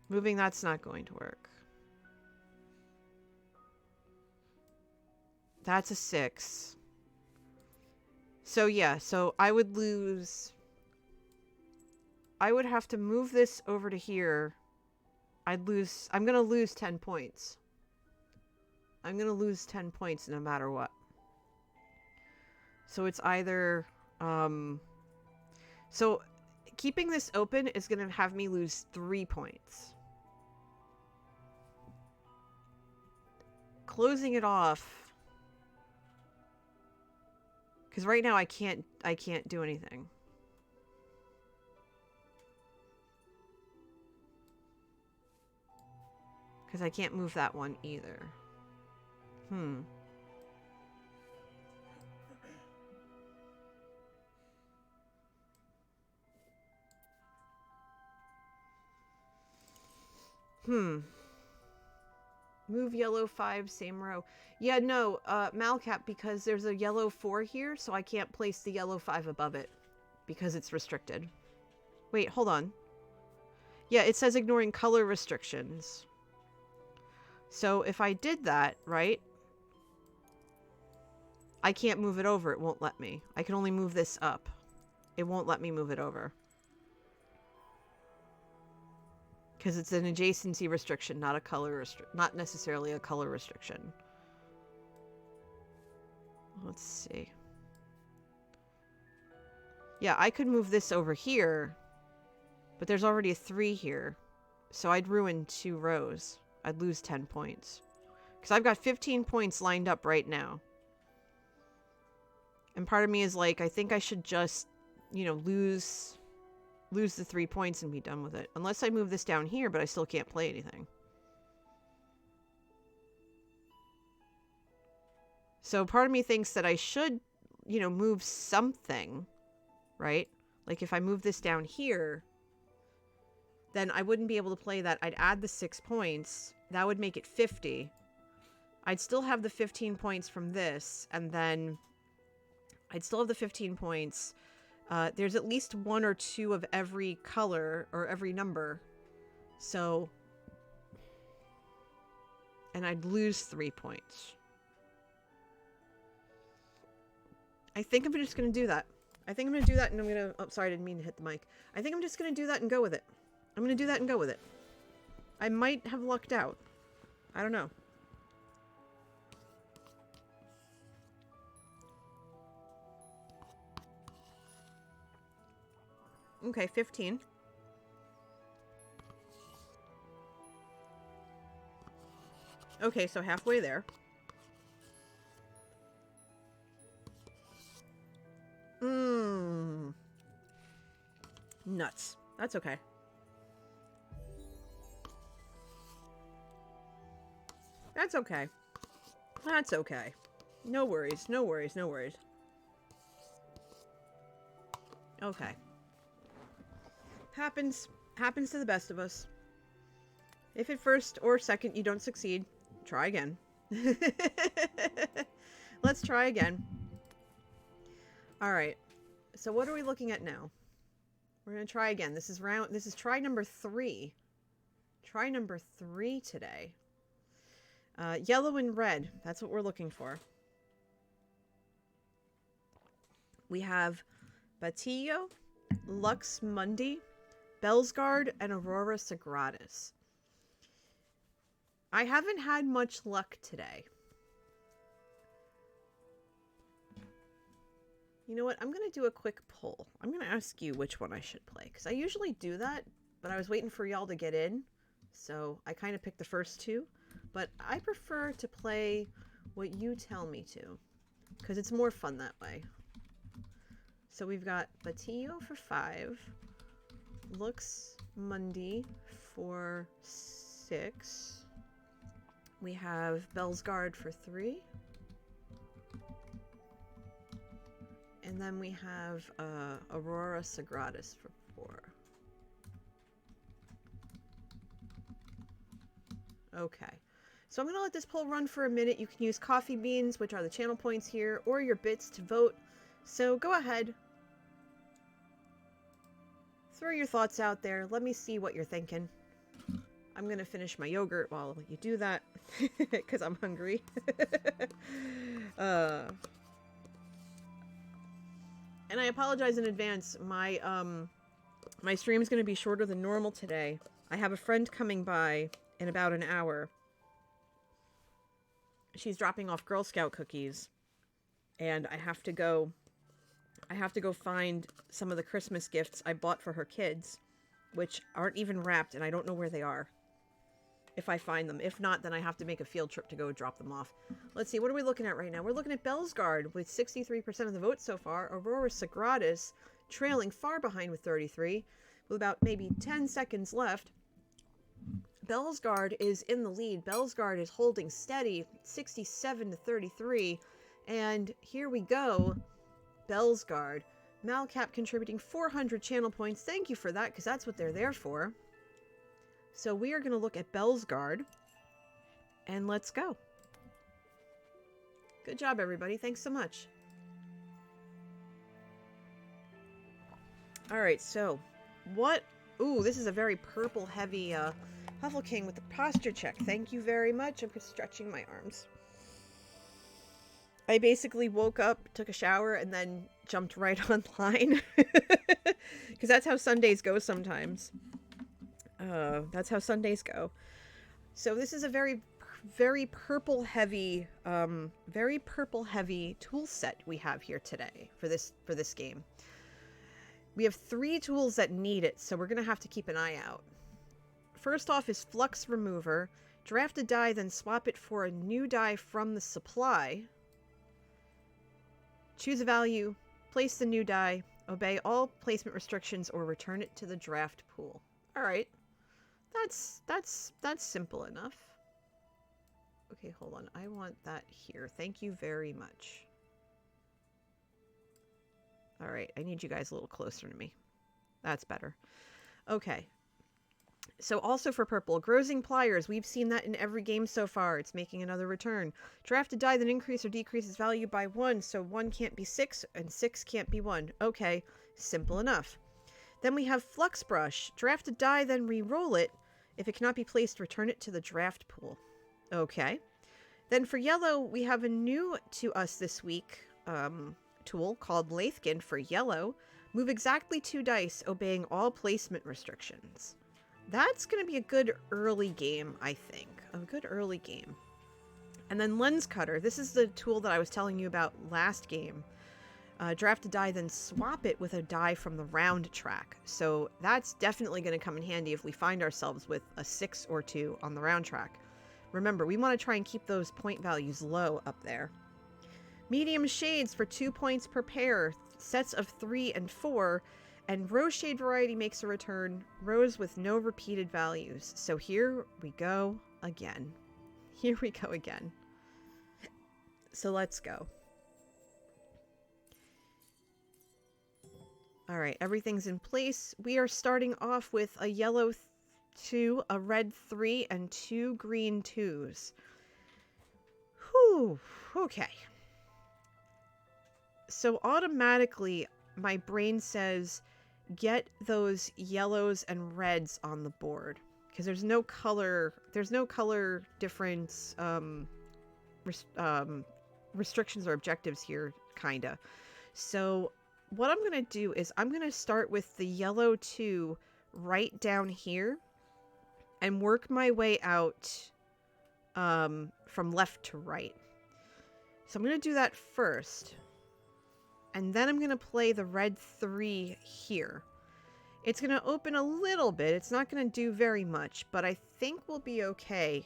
Moving that's not going to work. That's a 6. So yeah, so I would lose... I would have to move this over to here. I'm going to lose 10 points. I'm going to lose 10 points no matter what. So it's either... So keeping this open is going to have me lose 3 points. Closing it off... Because right now I can't do anything. Because I can't move that one either. Move yellow 5, same row. Yeah, no, Malcap, because there's a yellow 4 here, so I can't place the yellow 5 above it. Because it's restricted. Wait, hold on. Yeah, it says ignoring color restrictions. So if I did that, right? I can't move it over. It won't let me. I can only move this up. It won't let me move it over. Because it's an adjacency restriction, not a color not necessarily a color restriction. Let's see. Yeah, I could move this over here, but there's already a 3 here. So I'd ruin 2 rows. I'd lose 10 points. Because I've got 15 points lined up right now. And part of me is like, I think I should just, you know, lose the 3 points and be done with it. Unless I move this down here, but I still can't play anything. So part of me thinks that I should, you know, move something, right? Like if I move this down here, then I wouldn't be able to play that. I'd add the 6 points. That would make it 50. I'd still have the 15 points from this, and then I'd still have the 15 points. There's at least 1 or 2 of every color or every number. So, and I'd lose 3 points. I think I'm just going to do that. I think I'm going to do that and I'm going to... Oh, sorry, I didn't mean to hit the mic. I think I'm just going to do that and go with it. I'm going to do that and go with it. I might have lucked out. I don't know. Okay, 15. Okay, so halfway there. Nuts. That's okay. That's okay. That's okay. No worries, no worries, no worries. Okay. Happens to the best of us. If at first or second you don't succeed, try again. Let's try again. Alright. So what are we looking at now? We're going to try again. This is try number 3. Try number 3 today. Yellow and red. That's what we're looking for. We have Batillo, Lux Mundi, Bellsguard, and Aurora Sagradas. I haven't had much luck today. You know what? I'm going to do a quick poll. I'm going to ask you which one I should play. Because I usually do that, but I was waiting for y'all to get in. So I kind of picked the first 2. But I prefer to play what you tell me to. Because it's more fun that way. So we've got Batillo for 5. Lux Mundi for 6. We have Bellsguard for 3. And then we have Aurora Sagradas for 4. Okay. So I'm going to let this poll run for a minute. You can use coffee beans, which are the channel points here, or your bits to vote. So go ahead. Throw your thoughts out there. Let me see what you're thinking. I'm going to finish my yogurt while you do that, because I'm hungry. And I apologize in advance. My stream's going to be shorter than normal today. I have a friend coming by in about an hour. She's dropping off Girl Scout cookies, and I have to go find some of the Christmas gifts I bought for her kids, which aren't even wrapped, and I don't know where they are. If I find them. If not, then I have to make a field trip to go drop them off. Let's see, what are we looking at right now? We're looking at Bellsguard with 63% of the vote so far. Aurora Sagradas trailing far behind with 33, with about maybe 10 seconds left. Bellsguard is in the lead. Bellsguard is holding steady, 67 to 33. And here we go. Bellsguard. Malcap contributing 400 channel points. Thank you for that, because that's what they're there for. So we are going to look at Bellsguard, and let's go. Good job, everybody. Thanks so much. All right, so what? Ooh, this is a very purple-heavy Huffle King with the posture check. Thank you very much. I'm stretching my arms. I basically woke up, took a shower, and then jumped right online. Because that's how Sundays go sometimes. That's how Sundays go. So this is a very purple heavy tool set we have here today for this game. We have 3 tools that need it, so we're gonna have to keep an eye out. First off is Flux Remover. Draft a die, then swap it for a new die from the supply. Choose a value, place the new die, obey all placement restrictions, or return it to the draft pool. Alright. That's simple enough. Okay, hold on. I want that here. Thank you very much. Alright, I need you guys a little closer to me. That's better. Okay. So also for purple, Grozing Pliers. We've seen that in every game so far. It's making another return. Draft a die that increases or decreases value by 1, so 1 can't be 6 and 6 can't be 1. Okay, simple enough. Then we have Flux Brush. Draft a die, then re-roll it. If it cannot be placed, return it to the draft pool. Okay. Then for yellow, we have a new to us this week tool called Lathkin for yellow. Move exactly 2 dice, obeying all placement restrictions. That's going to be a good early game, I think. A good early game. And then Lens Cutter. This is the tool that I was telling you about last game. Draft a die, then swap it with a die from the round track. So that's definitely going to come in handy if we find ourselves with a 6 or 2 on the round track. Remember, we want to try and keep those point values low up there. Medium Shades for 2 points per pair, sets of 3 and 4, and Rose Shade variety makes a return, rose with no repeated values. So here we go again. Here we go again. So let's go. All right, everything's in place. We are starting off with a yellow 2, a red 3, and 2 green 2s. Whew, okay. So automatically, my brain says, get those yellows and reds on the board. Because there's no color difference, restrictions or objectives here, kinda. So what I'm going to do is I'm going to start with the yellow 2 right down here and work my way out from left to right. So I'm going to do that first. And then I'm going to play the red 3 here. It's going to open a little bit. It's not going to do very much, but I think we'll be okay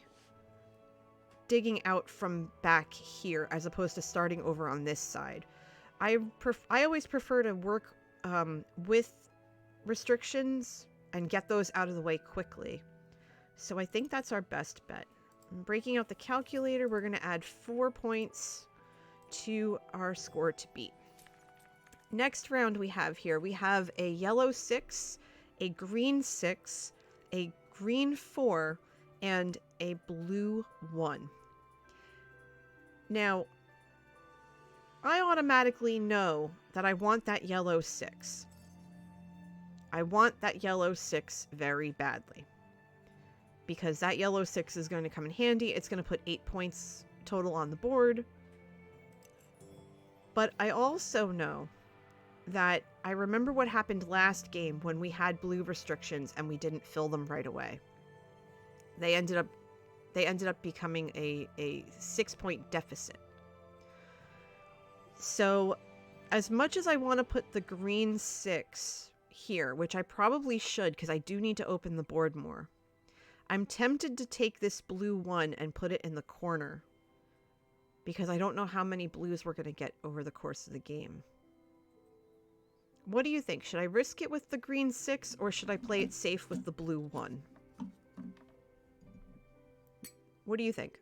digging out from back here as opposed to starting over on this side. I always prefer to work with restrictions and get those out of the way quickly. So I think that's our best bet. Breaking out the calculator, we're going to add 4 points to our score to beat. Next round we have a yellow 6, a green 6, a green 4, and a blue 1. Now, I automatically know that I want that yellow 6. I want that yellow 6 very badly. Because that yellow 6 is going to come in handy. It's going to put 8 points total on the board. But I also know that I remember what happened last game when we had blue restrictions and we didn't fill them right away. They ended up becoming a 6-point deficit. So, as much as I want to put the green 6 here, which I probably should because I do need to open the board more, I'm tempted to take this blue 1 and put it in the corner because I don't know how many blues we're going to get over the course of the game. What do you think? Should I risk it with the green 6 or should I play it safe with the blue 1? What do you think?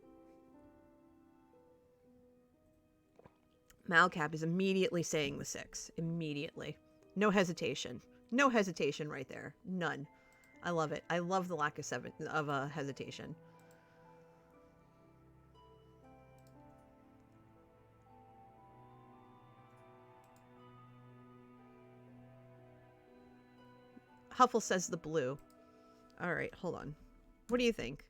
Malcap is immediately saying the 6. Immediately. No hesitation. No hesitation right there. None. I love it. I love the lack of hesitation. Huffle says the blue. All right, hold on. What do you think?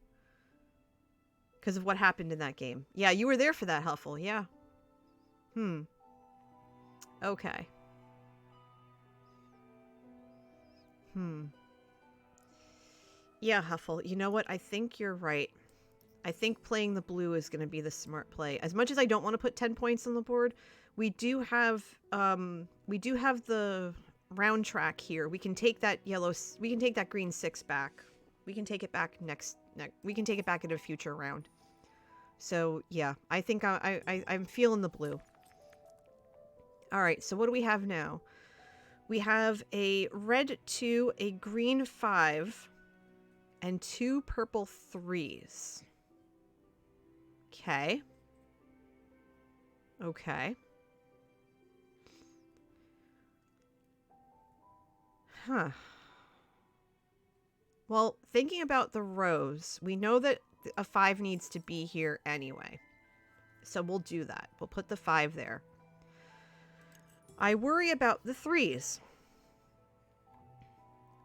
Because of what happened in that game. Yeah, you were there for that, Huffle. Yeah. Okay. Yeah, Huffle. You know what? I think you're right. I think playing the blue is going to be the smart play. As much as I don't want to put 10 points on the board, we do have the round track here. We can take that green 6 back. We can take it back we can take it back in a future round. So, yeah, I think I'm feeling the blue. All right, so what do we have now? We have a red 2, a green 5, and 2 purple 3s. Okay. Okay. Huh. Well, thinking about the rows, we know that a 5 needs to be here anyway. So we'll do that. We'll put the 5 there. I worry about the 3s.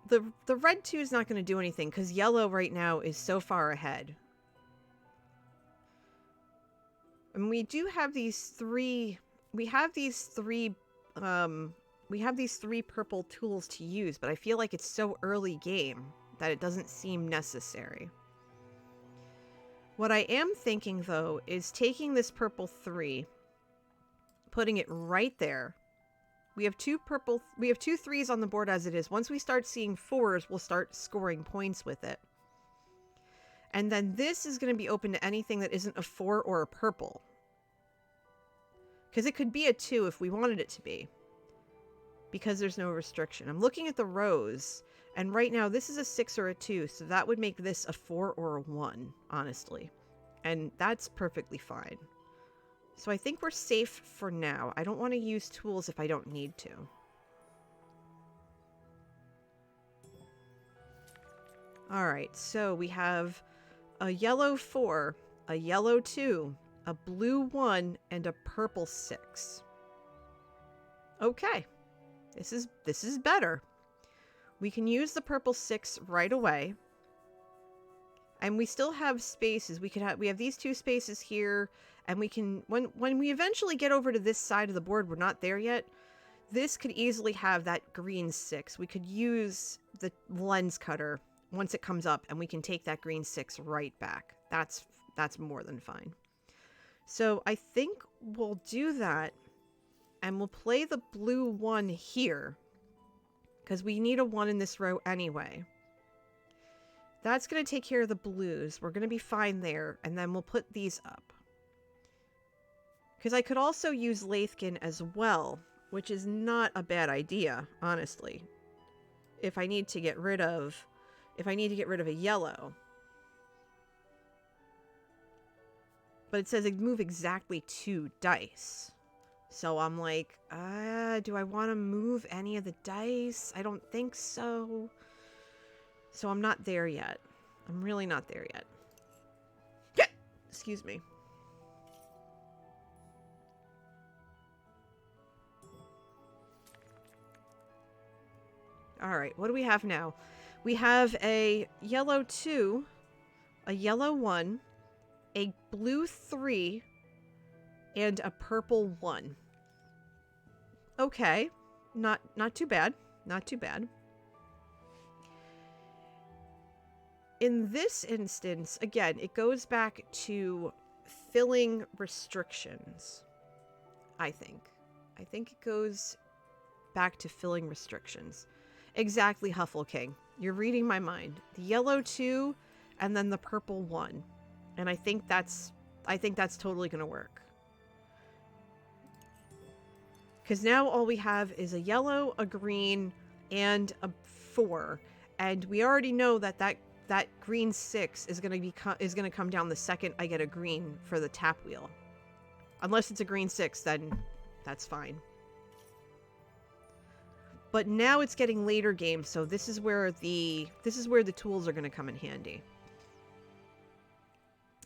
The red 2 is not going to do anything because yellow right now is so far ahead. And we do have these 3... We have these 3 purple tools to use, but I feel like it's so early game that it doesn't seem necessary. What I am thinking, though, is taking this purple 3, putting it right there. We have 2 3s on the board as it is. Once we start seeing 4s, we'll start scoring points with it. And then this is going to be open to anything that isn't a 4 or a purple. Because it could be a 2 if we wanted it to be. Because there's no restriction. I'm looking at the rows, and right now this is a 6 or a 2, so that would make this a 4 or a 1, honestly. And that's perfectly fine. So I think we're safe for now. I don't want to use tools if I don't need to. Alright, so we have a yellow 4, a yellow 2, a blue 1, and a purple 6. Okay. This is better. We can use the purple 6 right away. And we still have spaces. We have these 2 spaces here, and we can when we eventually get over to this side of the board, we're not there yet. This could easily have that green 6. We could use the lens cutter once it comes up, and we can take that green 6 right back. That's more than fine. So I think we'll do that, and we'll play the blue 1 here, because we need a 1 in this row anyway. That's going to take care of the blues. We're going to be fine there, and then we'll put these up. Because I could also use Lathkin as well, which is not a bad idea, honestly. If I need to get rid of a yellow. But it says move exactly 2 dice. So I'm like, do I want to move any of the dice? I don't think so. So I'm not there yet. I'm really not there yet. Excuse me. All right, what do we have now? We have a yellow 2, a yellow 1, a blue 3, and a purple 1. Okay, not too bad. Not too bad. In this instance, again, it goes back to filling restrictions, I think. I think it goes back to filling restrictions. Exactly, Huffle King. You're reading my mind. The yellow 2 and then the purple 1. And I think that's totally going to work. Because now all we have is a yellow, a green, and a 4. And we already know that green 6 is going to come down the second I get a green for the tap wheel. Unless it's a green 6, then that's fine. But now it's getting later game, so this is where the tools are going to come in handy.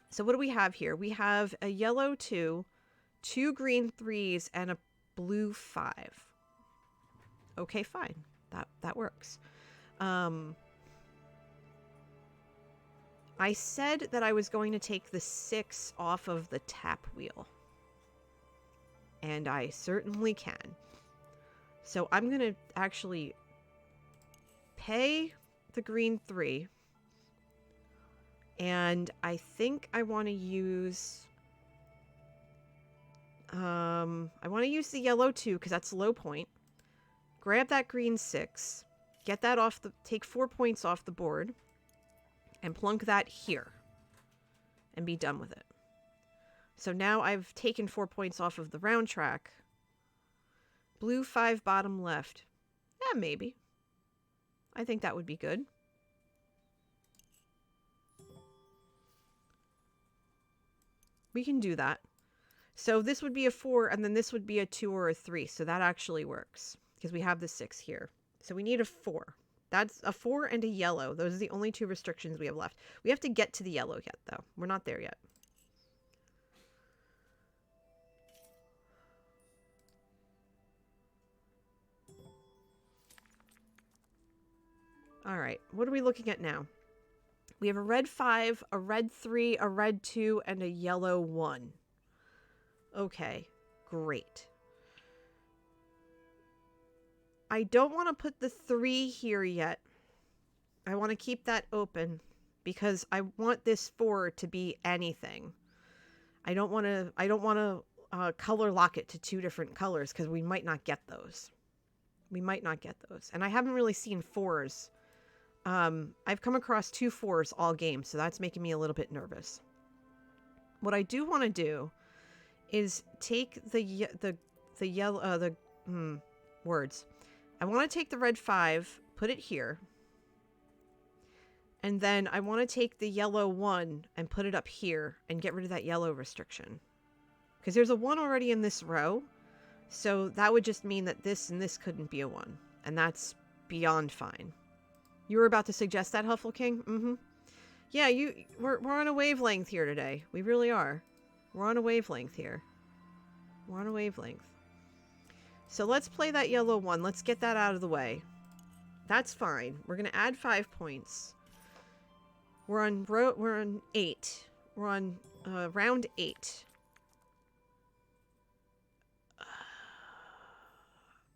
So what do we have here? We have a yellow 2, 2 green 3s, and a blue 5. Okay, fine. That works. I said that I was going to take the 6 off of the tap wheel. And I certainly can. So I'm going to actually pay the green 3. And I think I want to use... I want to use the yellow 2 because that's low point. Grab that green 6. Get that off the... Take 4 points off the board. And plunk that here. And be done with it. So now I've taken 4 points off of the round track. Blue 5 bottom left. Yeah, maybe. I think that would be good. We can do that. So this would be a 4, and then this would be a 2 or a 3. So that actually works. Because we have the 6 here. So we need a 4. That's a 4 and a yellow. Those are the only 2 restrictions we have left. We have to get to the yellow yet, though. We're not there yet. All right, what are we looking at now? We have a red 5, a red 3, a red 2, and a yellow 1. Okay, great. I don't want to put the 3 here yet. I want to keep that open because I want this 4 to be anything. I don't want to color lock it to 2 different colors because we might not get those. We might not get those. And I haven't really seen 4s. I've come across 2 4s all game, so that's making me a little bit nervous. What I do want to do is take the yellow words. I want to take the red 5, put it here, and then I want to take the yellow 1 and put it up here and get rid of that yellow restriction, because there's a 1 already in this row, so that would just mean that this and this couldn't be a 1, and that's beyond fine. You were about to suggest that, Huffle King? Mm-hmm. Yeah, we're on a wavelength here today. We really are. We're on a wavelength here. We're on a wavelength. So let's play that yellow 1. Let's get that out of the way. That's fine. We're going to add 5 points. We're on 8. We're on round 8.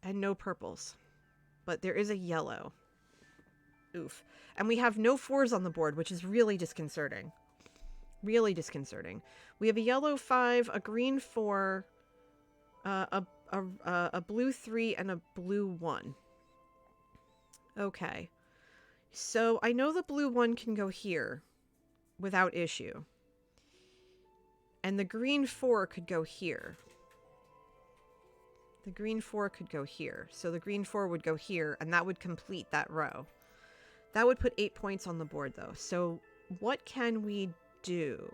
And no purples. But there is a yellow. Oof. And we have no 4s on the board, which is really disconcerting. Really disconcerting. We have a yellow 5, a green 4, a blue 3, and a blue 1. Okay. So I know the blue 1 can go here without issue. And the green 4 could go here. The green 4 could go here. So the green 4 would go here, and that would complete that row. That would put 8 points on the board, though. So what can we do?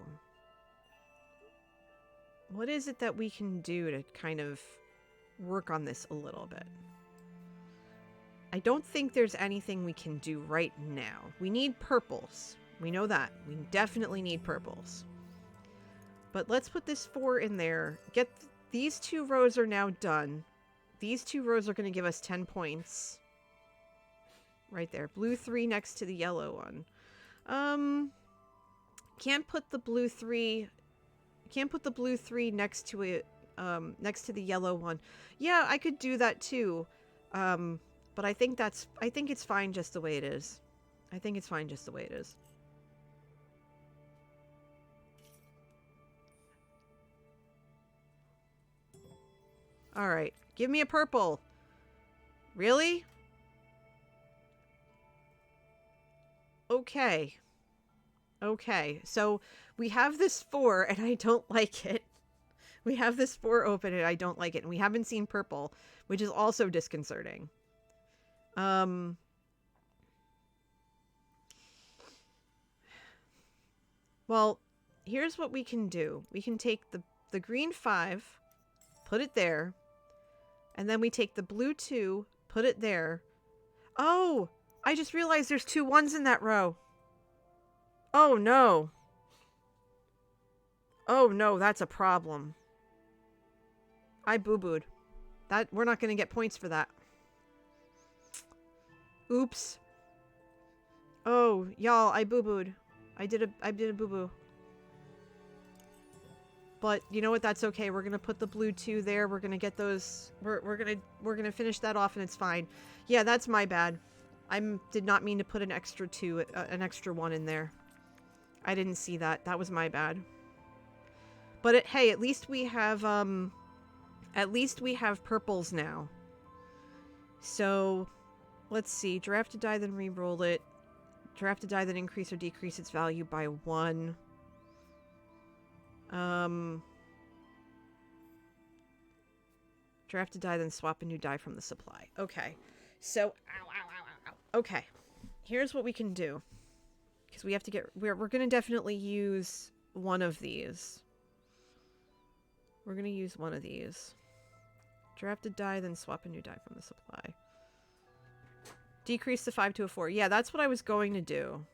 What is it that we can do to kind of work on this a little bit? I don't think there's anything we can do right now. We need purples. We know that. We definitely need purples. But let's put this 4 in there. These 2 rows are now done. These 2 rows are going to give us 10 points. Right there. Blue 3 next to the yellow one. Can't put the blue 3 next to it, next to the yellow one. Yeah, I could do that too. But I think it's fine just the way it is. I think it's fine just the way it is. Alright, give me a purple. Really? Okay. Okay, so we have this 4 and I don't like it. We have this 4 open and I don't like it. And we haven't seen purple, which is also disconcerting. Well, here's what we can do. We can take the green 5, put it there, and then we take the blue 2, put it there. Oh, I just realized there's 2 1s in that row. Oh no. Oh no, that's a problem. I boo-booed. We're not going to get points for that. Oops. Oh, y'all, I boo-booed. I did a boo-boo. But you know what? That's okay. We're gonna put the blue 2 there. We're gonna get those. We're gonna finish that off, and it's fine. Yeah, that's my bad. Did not mean to put an extra 2, an extra 1 in there. I didn't see that. That was my bad. But hey, at least we have purples now. So, let's see. Draft to die, then re-roll it. Draft to die, then increase or decrease its value by 1. Draft to die, then swap a new die from the supply. Okay. So, ow, ow, ow, ow, ow. Okay. Here's what we can do. Because we have to we're going to definitely use one of these. We're going to use one of these. Draft a die, then swap a new die from the supply. Decrease the 5 to a 4. Yeah, that's what I was going to do.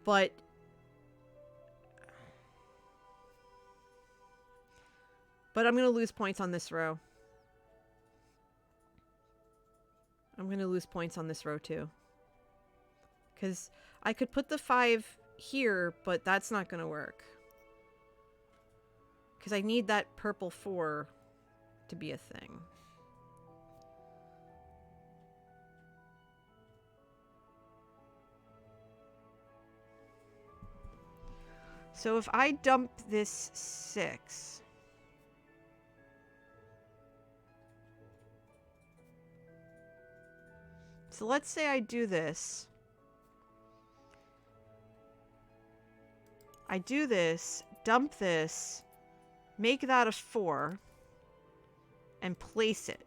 But I'm going to lose points on this row. I'm going to lose points on this row too. Because I could put the 5 here, but that's not going to work. Because I need that purple 4 to be a thing. So if I dump this 6... So let's say I do this. I do this, dump this, make that a 4, and place it.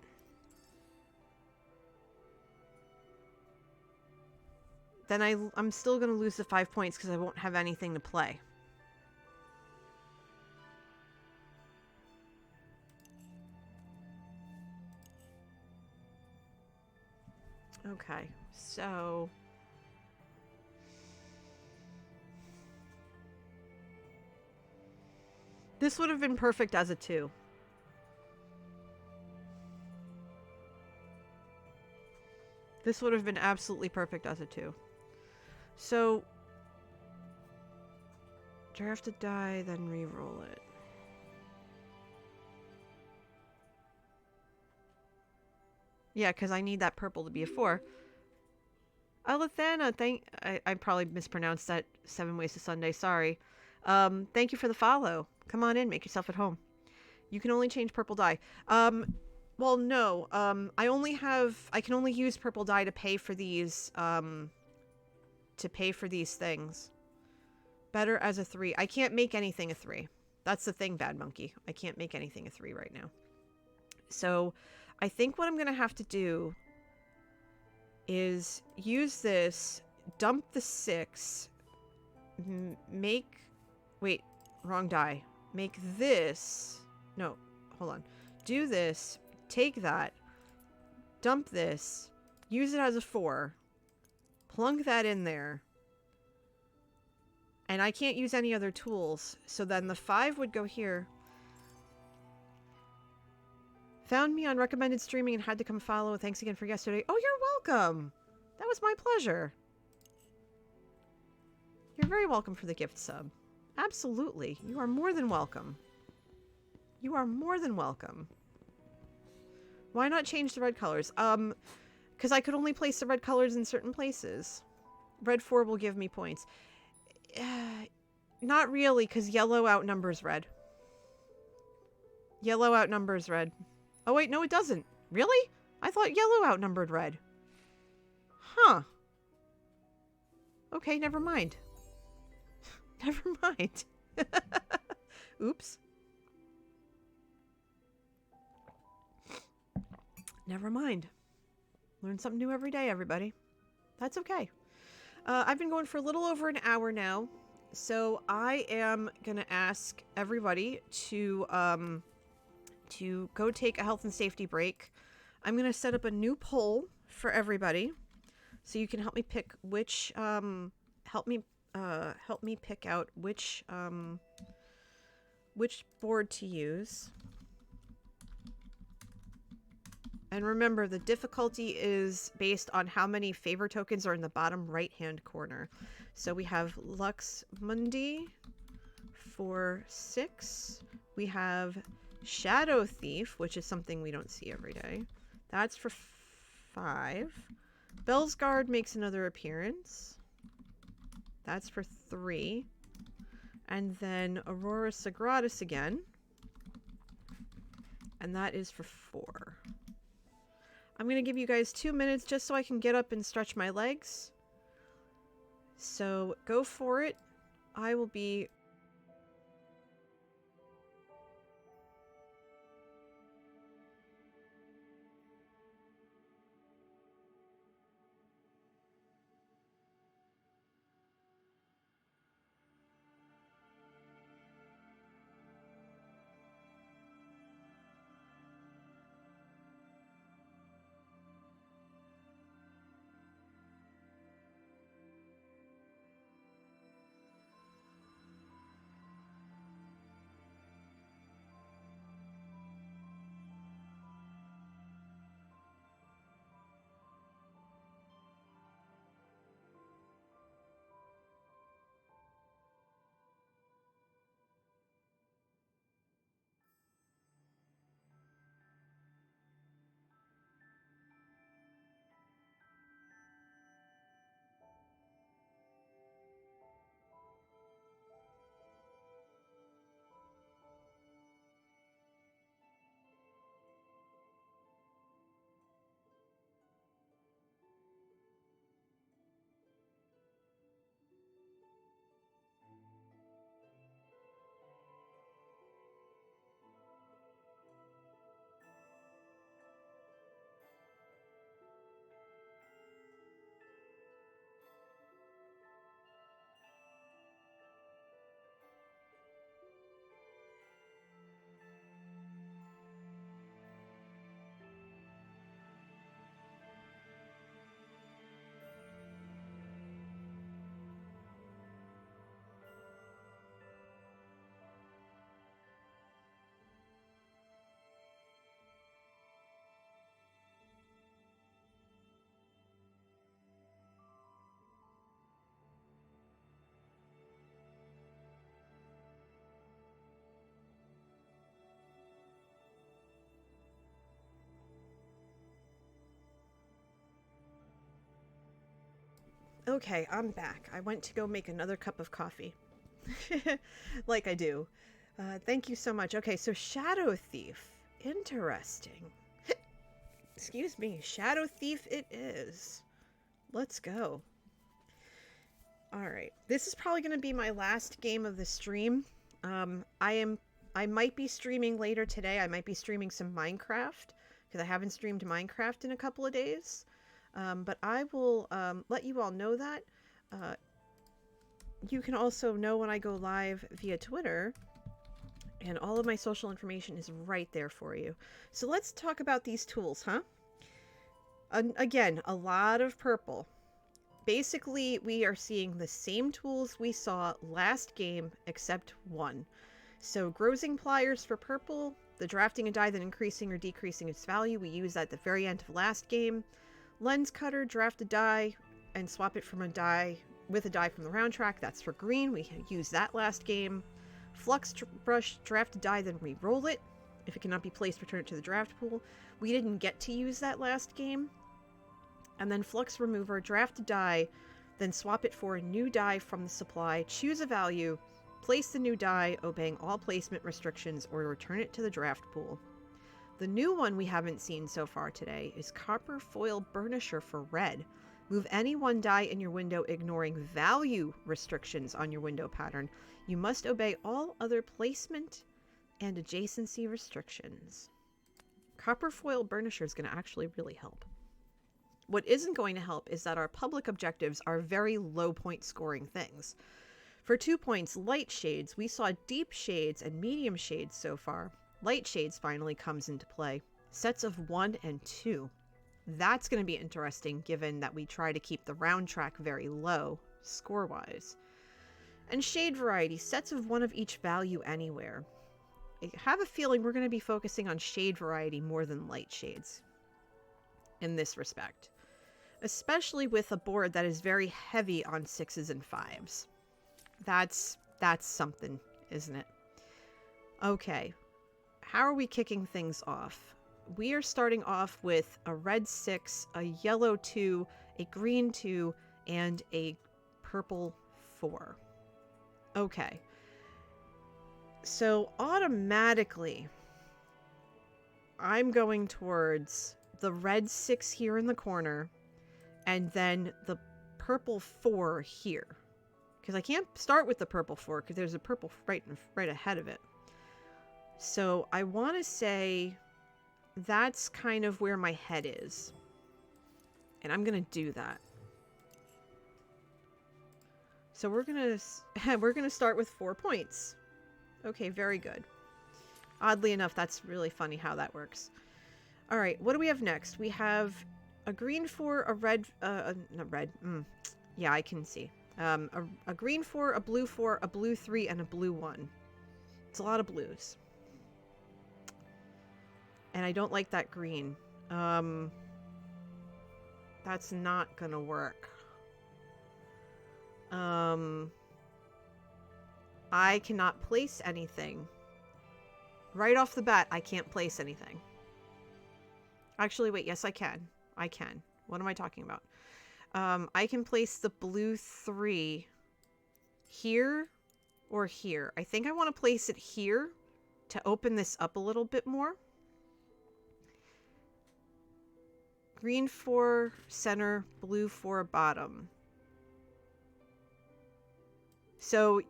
Then I'm still going to lose the 5 points because I won't have anything to play. Okay, so... This would have been perfect as a 2. This would have been absolutely perfect as a 2. So... Draft a die, then re-roll it. Yeah, because I need that purple to be a 4. Alethana, I probably mispronounced that. 7 Ways to Sunday, sorry. Thank you for the follow. Come on in, make yourself at home. You can only change purple dye. Well, no. I can only use purple dye to pay for these, things. Better as a 3. I can't make anything a 3. That's the thing, Bad Monkey. I can't make anything a 3 right now. So... I think what I'm going to have to do is use this, dump the 6, wait, wrong die. Make this, no, hold on. Do this, take that, dump this, use it as a 4, plunk that in there, And I can't use any other tools. So then the 5 would go here. Found me on recommended streaming and had to come follow. Thanks again for yesterday. Oh, you're welcome. That was my pleasure. You're very welcome for the gift sub. Absolutely. You are more than welcome. You are more than welcome. Why not change the red colors? Because I could only place the red colors in certain places. Red 4 will give me points. Not really, because yellow outnumbers red. Yellow outnumbers red. Oh, wait, no, it doesn't. Really? I thought yellow outnumbered red. Huh. Okay, never mind. Never mind. Oops. Never mind. Learn something new every day, everybody. That's okay. I've been going for a little over an hour now, so I am gonna ask everybody to go take a health and safety break. I'm gonna set up a new poll for everybody, so you can help me pick which help me pick out which board to use. And remember, the difficulty is based on how many favor tokens are in the bottom right-hand corner. So we have Lux Mundi for 6. We have Shadow Thief, which is something we don't see every day. That's for 5. Bell's Guard makes another appearance. That's for 3. And then Aurora Sagradas again. And that is for 4. I'm going to give you guys 2 minutes just so I can get up and stretch my legs. So go for it. I will be... Okay, I'm back. I went to go make another cup of coffee. Like I do. Thank you so much. Okay, so Shadow Thief. Interesting. Excuse me. Shadow Thief it is. Let's go. Alright. This is probably going to be my last game of the stream. I might be streaming later today. I might be streaming some Minecraft, because I haven't streamed Minecraft in a couple of days. But I will let you all know that. You can also know when I go live via Twitter, and all of my social information is right there for you. So let's talk about these tools, huh? Again, a lot of purple. Basically, we are seeing the same tools we saw last game, except one. So, Grozing Pliers for purple, the drafting a die, then increasing or decreasing its value. We used that at the very end of last game. Lens Cutter, draft a die, and swap it from a die with a die from the round track. That's for green. We used that last game. Flux Brush, draft a die, then re-roll it. If it cannot be placed, return it to the draft pool. We didn't get to use that last game. And then Flux Remover, draft a die, then swap it for a new die from the supply, choose a value, place the new die, obeying all placement restrictions, or return it to the draft pool. The new one we haven't seen so far today is Copper Foil Burnisher for red. Move any one die in your window, ignoring value restrictions on your window pattern. You must obey all other placement and adjacency restrictions. Copper Foil Burnisher is going to actually really help. What isn't going to help is that our public objectives are very low point scoring things. For 2 points, light shades. We saw deep shades and medium shades so far. Light shades finally comes into play. Sets of 1 and 2. That's going to be interesting given that we try to keep the round track very low, score-wise. And shade variety, sets of 1 of each value anywhere. I have a feeling we're going to be focusing on shade variety more than light shades in this respect. Especially with a board that is very heavy on 6s and 5s. That's something, isn't it? Okay. How are we kicking things off? We are starting off with a red 6, a yellow 2, a green 2, and a purple 4. Okay. So automatically, I'm going towards the red 6 here in the corner, and then the purple 4 here. Because I can't start with the purple 4, because there's a purple right ahead of it. So I want to say that's kind of where my head is. And I'm going to do that. So we're going to start with 4 points. Okay, very good. Oddly enough, that's really funny how that works. All right, what do we have next? We have a green 4, a red, not red, yeah, I can see. A green 4, a blue 4, a blue 3, and a blue 1. It's a lot of blues. And I don't like that green. That's not gonna work. I cannot place anything. Right off the bat, I can't place anything. Actually, wait, yes, I can. I can. What am I talking about? I can place the blue 3 here or here. I think I want to place it here to open this up a little bit more. Green 4 center, blue 4 bottom. So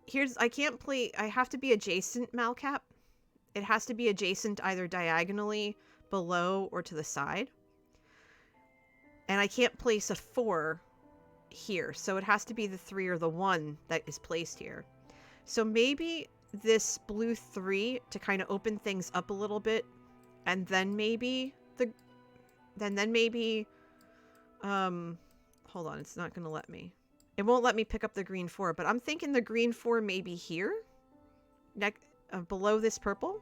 here's, I can't play, I have to be adjacent Malcap. It has to be adjacent either diagonally, below, or to the side. And I can't place a 4 here, so it has to be the 3 or the 1 that is placed here. So maybe this blue 3 to kind of open things up a little bit, and then maybe hold on, it's not going to let me. It won't let me pick up the green 4, but I'm thinking the green 4 maybe here, below this purple.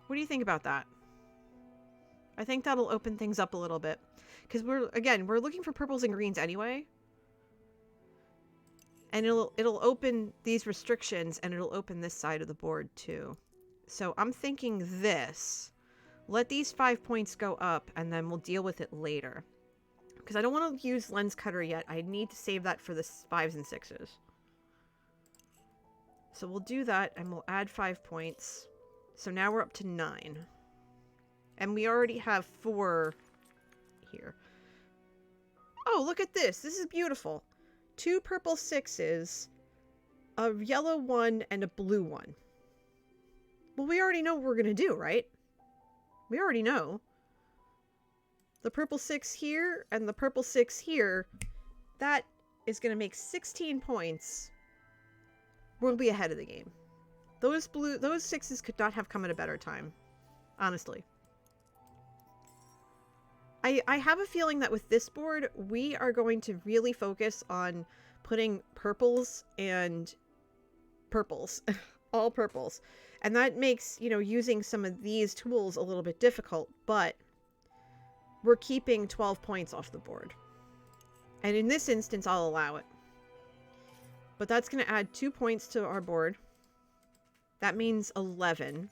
What do you think about that? I think that'll open things up a little bit. Because we're looking for purples and greens anyway. And it'll open these restrictions, and it'll open this side of the board too. So I'm thinking this. Let these 5 points go up, and then we'll deal with it later. Because I don't want to use Lens Cutter yet. I need to save that for the 5s and 6s. So we'll do that, and we'll add 5 points. So now we're up to 9. And we already have 4 here. Oh, look at this. This is beautiful. 2 purple 6s, a yellow 1, and a blue 1. Well, we already know what we're going to do, right? We already know. The purple 6 here and the purple 6 here, that is going to make 16 points. We'll be ahead of the game. Those 6s could not have come at a better time. Honestly. I have a feeling that with this board, we are going to really focus on putting purples and purples, all purples. And that makes, you know, using some of these tools a little bit difficult, but we're keeping 12 points off the board. And in this instance, I'll allow it. But that's going to add 2 points to our board. That means 11.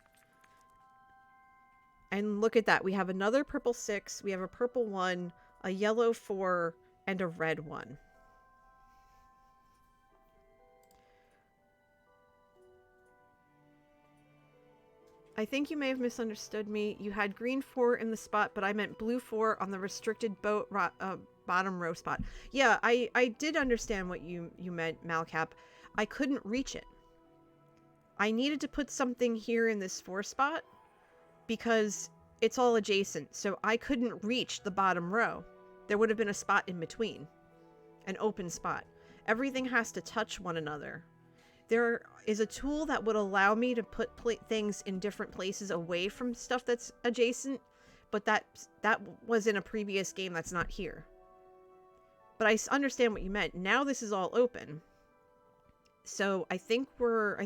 And look at that. We have another purple 6. We have a purple 1, a yellow 4, and a red 1. I think you may have misunderstood me. You had green 4 in the spot, but I meant blue 4 on the restricted bottom row spot. Yeah, I did understand what you meant, Malcap. I couldn't reach it. I needed to put something here in this 4 spot because it's all adjacent, so I couldn't reach the bottom row. There would have been a spot in between. An open spot. Everything has to touch one another. There is a tool that would allow me to put things in different places away from stuff that's adjacent, but that was in a previous game that's not here. But I understand what you meant. Now this is all open. So I think we're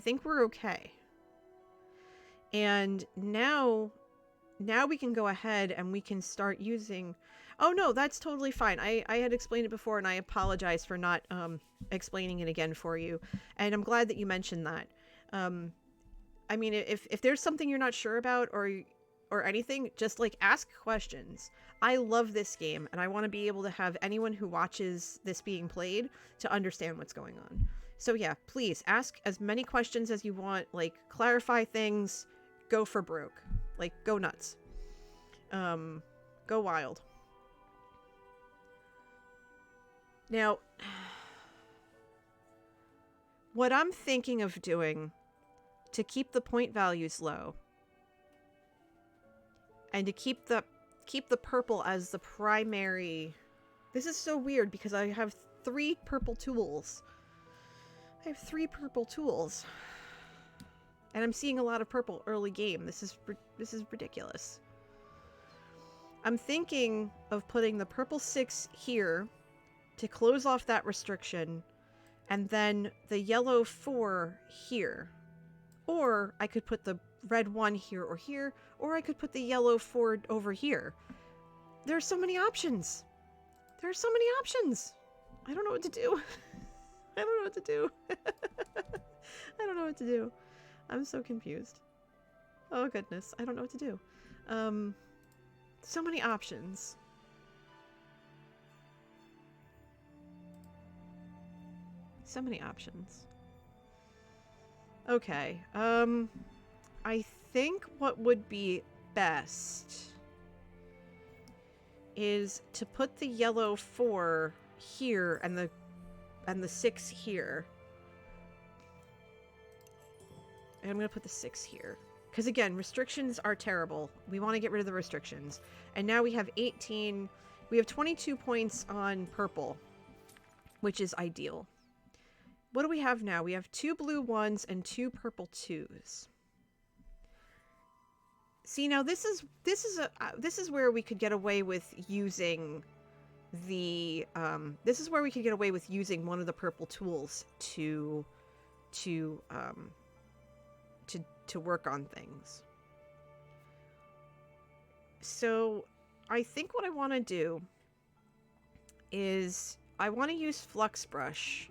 okay. And now we can go ahead and we can start using... Oh no, that's totally fine. I had explained it before and I apologize for not explaining it again for you. And I'm glad that you mentioned that. I mean, if there's something you're not sure about or anything, just like ask questions. I love this game and I want to be able to have anyone who watches this being played to understand what's going on. So yeah, please ask as many questions as you want, like clarify things, go for broke, like go nuts, go wild. Now, what I'm thinking of doing to keep the point values low and to keep the purple as the primary... This is so weird because I have 3 purple tools. I have 3 purple tools. And I'm seeing a lot of purple early game. This is ridiculous. I'm thinking of putting the purple 6 here to close off that restriction, and then the yellow 4 here. Or I could put the red 1 here, or I could put the yellow 4 over here. There's so many options. There are so many options. I don't know what to do. I don't know what to do. I don't know what to do. I'm so confused. Oh goodness, I don't know what to do. So many options. So many options. Okay, I think what would be best is to put the yellow 4 here and the 6 here. And I'm going to put the 6 here. Because again, restrictions are terrible. We want to get rid of the restrictions. And now we have 18... We have 22 points on purple, which is ideal. What do we have now? We have 2 blue 1s and 2 purple 2s. See, now this is where we could get away with using the this is where we could get away with using one of the purple tools to work on things. So I think what I want to do is I want to use Flux Brush,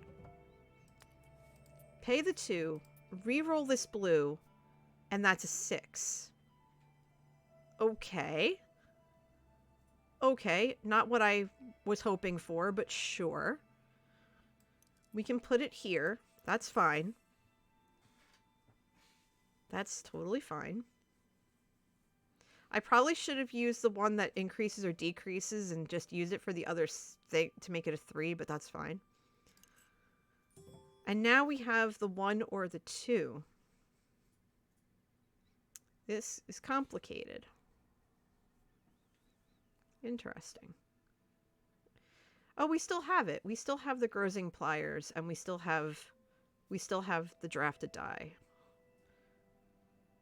pay the 2, re-roll this blue, and that's a 6. Okay. Okay, not what I was hoping for, but sure. We can put it here. That's fine. That's totally fine. I probably should have used the one that increases or decreases and just use it for the other thing to make it a 3, but that's fine. And now we have the 1 or the 2. This is complicated. Interesting. Oh, we still have it. We still have the Grozing Pliers, and we still have the drafted die.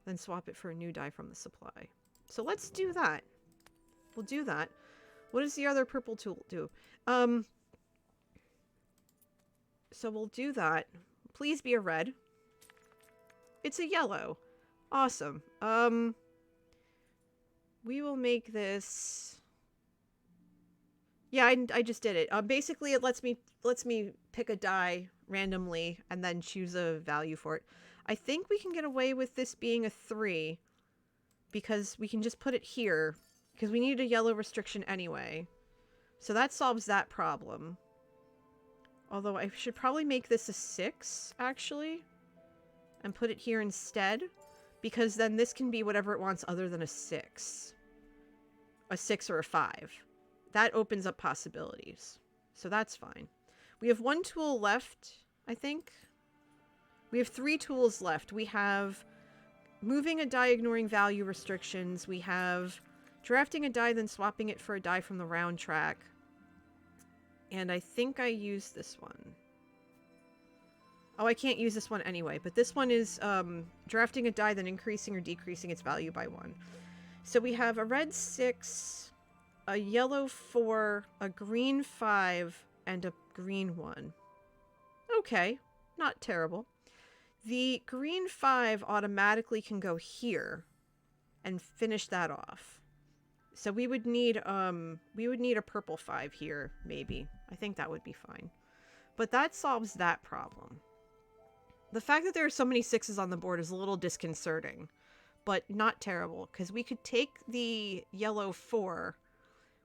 Then swap it for a new die from the supply. So let's do that. We'll do that. What does the other purple tool do? So we'll do that. Please be a red. It's a yellow. Awesome. We will make this... Yeah, I just did it. Basically, it lets me pick a die randomly and then choose a value for it. I think we can get away with this being a 3 because we can just put it here because we need a yellow restriction anyway. So that solves that problem. Although I should probably make this a 6, actually, and put it here instead, because then this can be whatever it wants other than a 6. A 6 or a 5. That opens up possibilities. So that's fine. We have 1 tool left, I think. We have 3 tools left. We have moving a die, ignoring value restrictions. We have drafting a die, then swapping it for a die from the round track. And I think I used this one. Oh, I can't use this one anyway, but this one is drafting a die, then increasing or decreasing its value by 1. So we have a red 6, a yellow 4, a green 5, and a green 1. Okay, not terrible. The green 5 automatically can go here and finish that off. So we would need a purple 5 here, maybe. I think that would be fine. But that solves that problem. The fact that there are so many 6s on the board is a little disconcerting, but not terrible, because we could take the yellow 4.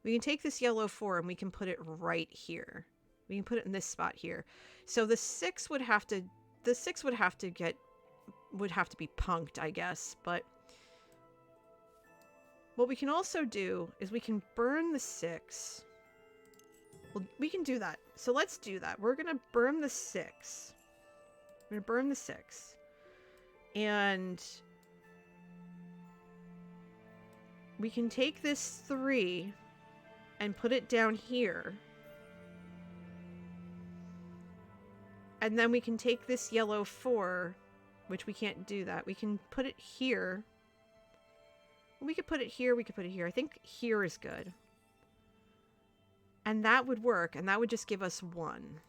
We can take this yellow 4 and we can put it right here. We can put it in this spot here. So the 6 would have to be punked, I guess, but what we can also do is we can burn the 6. Well, we can do that. So let's do that. We're going to burn the 6. I'm going to burn the 6. And we can take this 3 and put it down here. And then we can take this yellow 4, which we can't do that. We can put it here. We could put it here, we could put it here. I think here is good. And that would work, and that would just give us 1.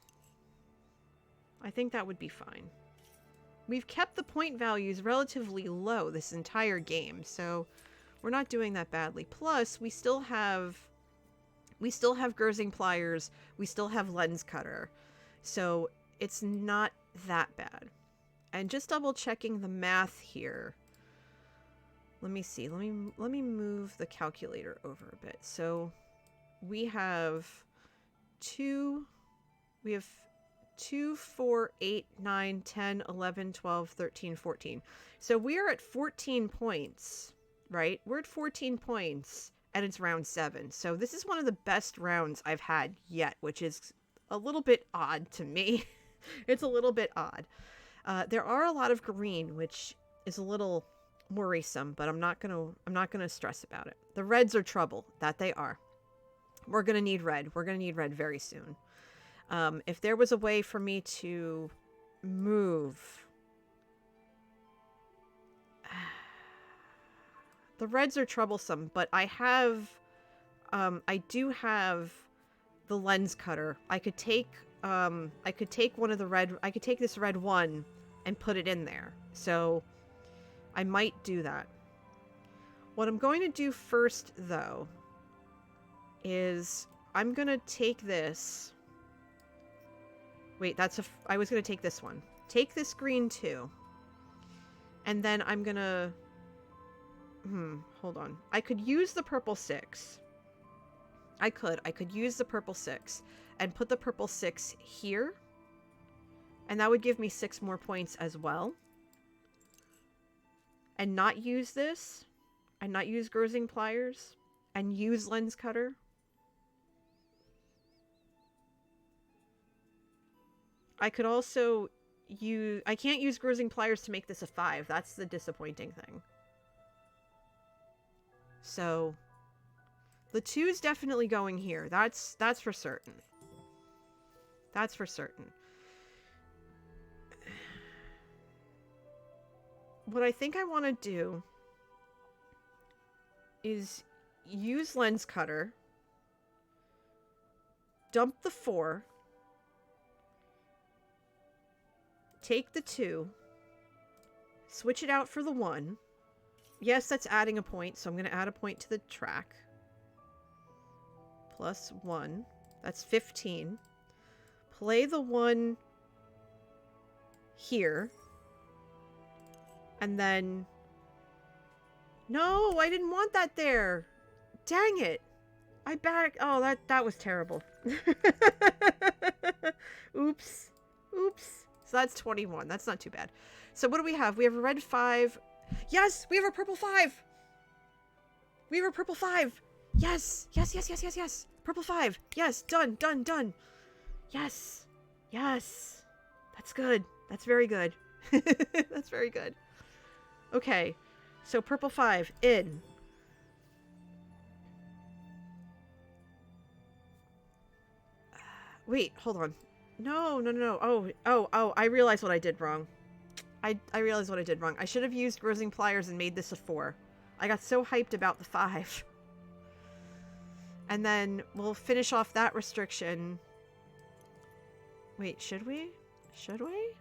I think that would be fine. We've kept the point values relatively low this entire game, so we're not doing that badly. Plus, we still have Gersing pliers, we still have lens cutter. So it's not that bad. And just double checking the math here. Let me see. Let me move the calculator over a bit. So we have 2, 4, 8, 9, 10, 11, 12, 13, 14. So we are at 14 points, right? We're at 14 points and it's round 7. So this is one of the best rounds I've had yet, which is a little bit odd to me. It's a little bit odd. There are a lot of green, which is a little worrisome, but I'm not gonna stress about it. The reds are trouble, that they are. We're gonna need red. We're gonna need red very soon. If there was a way for me to move, the reds are troublesome, but I do have the lens cutter. I could take one of the red. I could take this red 1 and put it in there. So I might do that. What I'm going to do first, though, is I'm going to take this. Wait, I was going to take this one. Take this green 2. And then I'm going to... hold on. I could use the purple 6. I could use the purple 6 and put the purple 6 here. And that would give me 6 more points as well. And not use this. And not use Gersing pliers. And use lens cutter. I could also use... I can't use Gersing pliers to make this a 5. That's the disappointing thing. So... the 2's definitely going here. That's for certain. That's for certain. What I think I want to do is use lens cutter dump the 4. Take the 2. Switch it out for the 1. Yes, that's adding a point, so I'm going to add a point to the track. Plus 1. That's 15. Play the 1 here. And then... No, I didn't want that there. Dang it. Oh, that was terrible. Oops. Oops. So that's 21. That's not too bad. So what do we have? We have a red 5. Yes, we have a purple 5. We have a purple 5. Yes. Yes, yes, yes, yes, yes. Purple 5. Yes, done, done, done. Yes. Yes. That's good. That's very good. That's very good. Okay. So purple 5 in. Wait, hold on. No, no, no, no. Oh, I realized what I did wrong. I realized what I did wrong. I should have used grazing pliers and made this a 4. I got so hyped about the 5. And then we'll finish off that restriction. Wait, should we? Should we?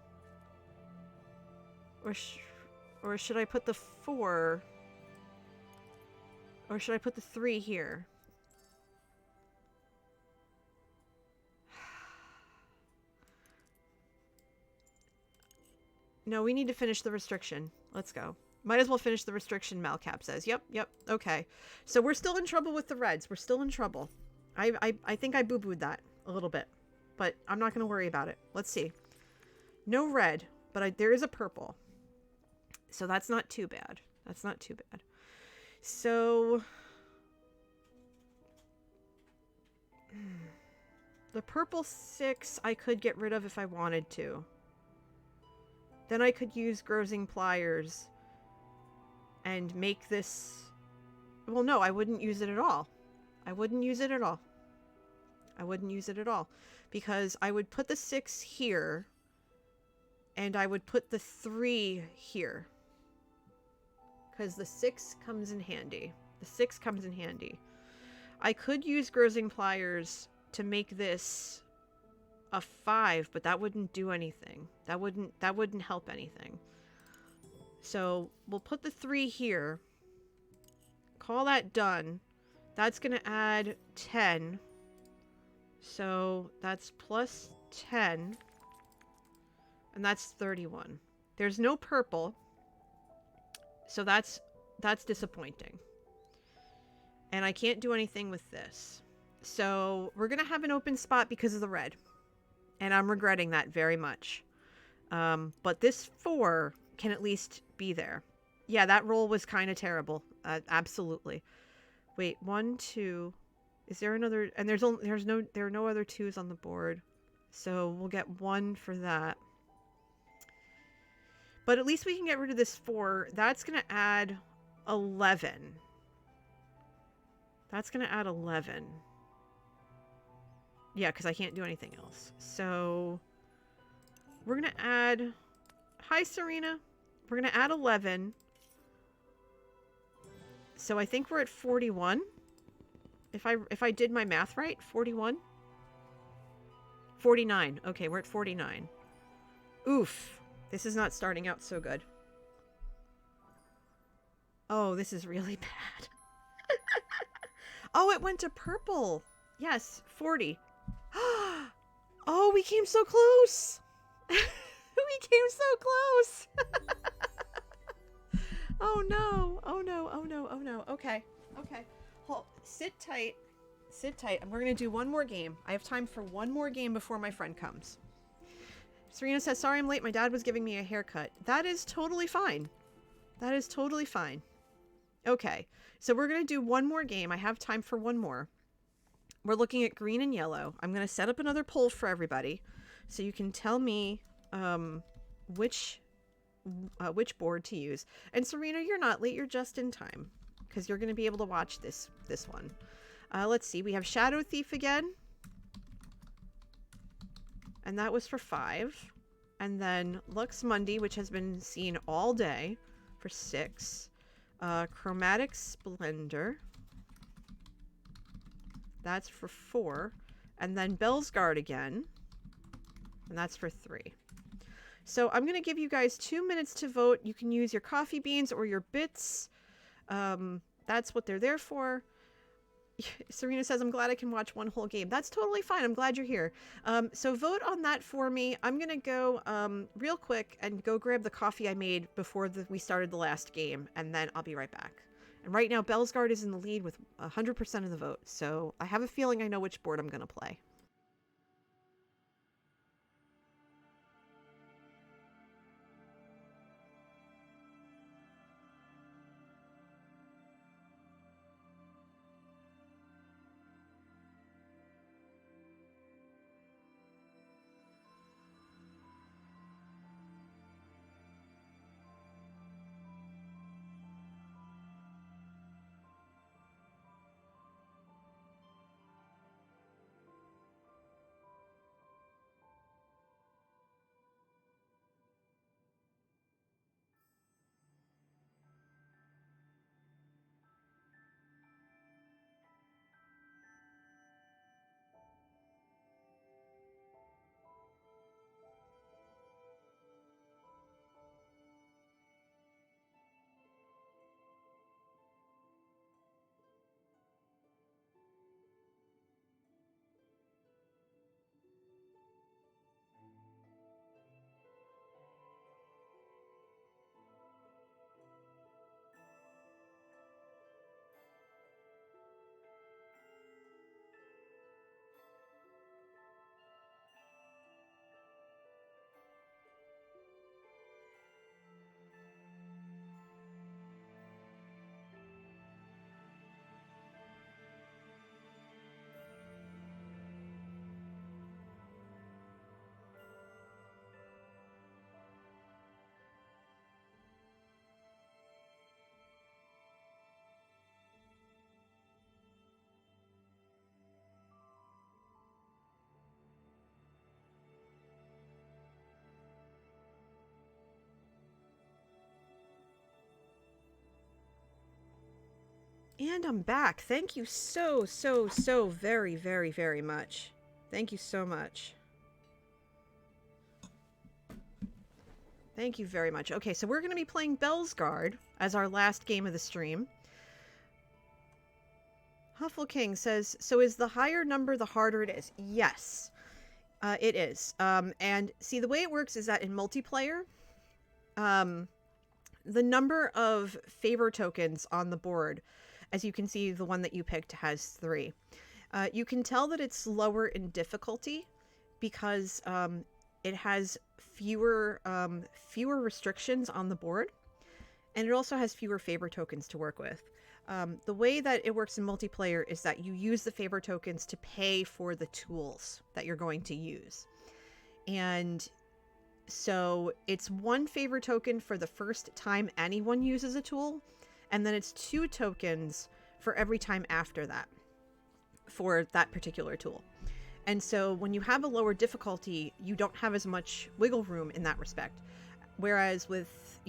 Or should I put the 4? Or should I put the 3 here? No, we need to finish the restriction. Let's go. Might as well finish the restriction, Malcap says. Yep, yep, okay. So we're still in trouble with the reds. We're still in trouble. I think I boo-booed that a little bit. But I'm not going to worry about it. Let's see. No red, but there is a purple. So that's not too bad. That's not too bad. So... the purple 6 I could get rid of if I wanted to. Then I could use grazing pliers and make this... Well, no, I wouldn't use it at all. I wouldn't use it at all. I wouldn't use it at all. Because I would put the 6 here, and I would put the 3 here. Because the 6 comes in handy. The 6 comes in handy. I could use grazing pliers to make this a 5, but that wouldn't do anything. That wouldn't help anything. So we'll put the 3 here. Call that done. That's going to add 10. So that's plus 10. And that's 31. There's no purple. So that's disappointing. And I can't do anything with this. So we're going to have an open spot because of the red. And I'm regretting that very much. But this 4 can at least be there. Yeah, that roll was kind of terrible. Absolutely. Wait, 1, 2. Is there another? And there are no other 2s on the board. So we'll get 1 for that. But at least we can get rid of this 4. That's going to add 11. That's going to add 11. Yeah, because I can't do anything else. So we're going to add... Hi, Serena. We're going to add 11. So I think we're at 41. If I did my math right, 41? 49. Okay, we're at 49. Oof. This is not starting out so good. Oh, this is really bad. Oh, it went to purple. Yes, 40. Oh, we came so close. We came so close. Oh no. Oh no. Oh no. Oh no. Okay. Okay. Hold. Sit tight. Sit tight. And we're going to do one more game. I have time for one more game before my friend comes. Serena says, sorry I'm late. My dad was giving me a haircut. That is totally fine. That is totally fine. Okay. So we're going to do one more game. I have time for one more. We're looking at green and yellow. I'm going to set up another poll for everybody so you can tell me which board to use. And Serena, you're not late. You're just in time because you're going to be able to watch this one. Let's see. We have Shadow Thief again. And that was for 5. And then Lux Mundi, which has been seen all day, for 6. Chromatic Splendor. That's for 4. and then Bell's Guard again, and that's for 3. So I'm going to give you guys 2 minutes to vote. You can use your coffee beans or your bits. That's what they're there for. Serena says, I'm glad I can watch one whole game. That's totally fine. I'm glad you're here. So vote on that for me. I'm going to go real quick and go grab the coffee I made before we started the last game, and then I'll be right back. And right now, Bell's Guard is in the lead with 100% of the vote, so I have a feeling I know which board I'm going to play. And I'm back. Thank you so very, very, very much. Thank you so much. Thank you very much. Okay, so we're going to be playing Bell's Guard as our last game of the stream. Huffle King says, so is the higher number the harder it is? Yes, it is. And see, the way it works is that in multiplayer, the number of favor tokens on the board, as you can see, the one that you picked has 3. You can tell that it's lower in difficulty because it has fewer restrictions on the board, and it also has fewer favor tokens to work with. The way that it works in multiplayer is that you use the favor tokens to pay for the tools that you're going to use. And so it's 1 favor token for the first time anyone uses a tool, and then it's 2 tokens for every time after that for that particular tool. And so when you have a lower difficulty, you don't have as much wiggle room in that respect. Whereas with,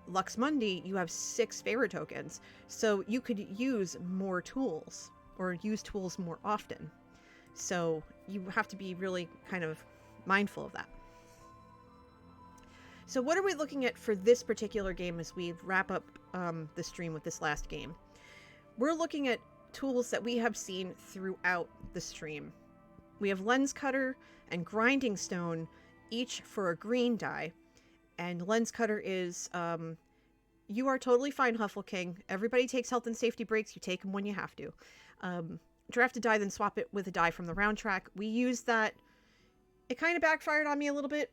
Lux Mundi, you have 6 favor tokens. So you could use more tools or use tools more often. So you have to be really kind of mindful of that. So what are we looking at for this particular game as we wrap up the stream with this last game? We're looking at tools that we have seen throughout the stream. We have Lens Cutter and Grinding Stone, each for a green die. And Lens Cutter is, you are totally fine, Huffle King. Everybody takes health and safety breaks. You take them when you have to. Draft a die, then swap it with a die from the round track. We used that. It kind of backfired on me a little bit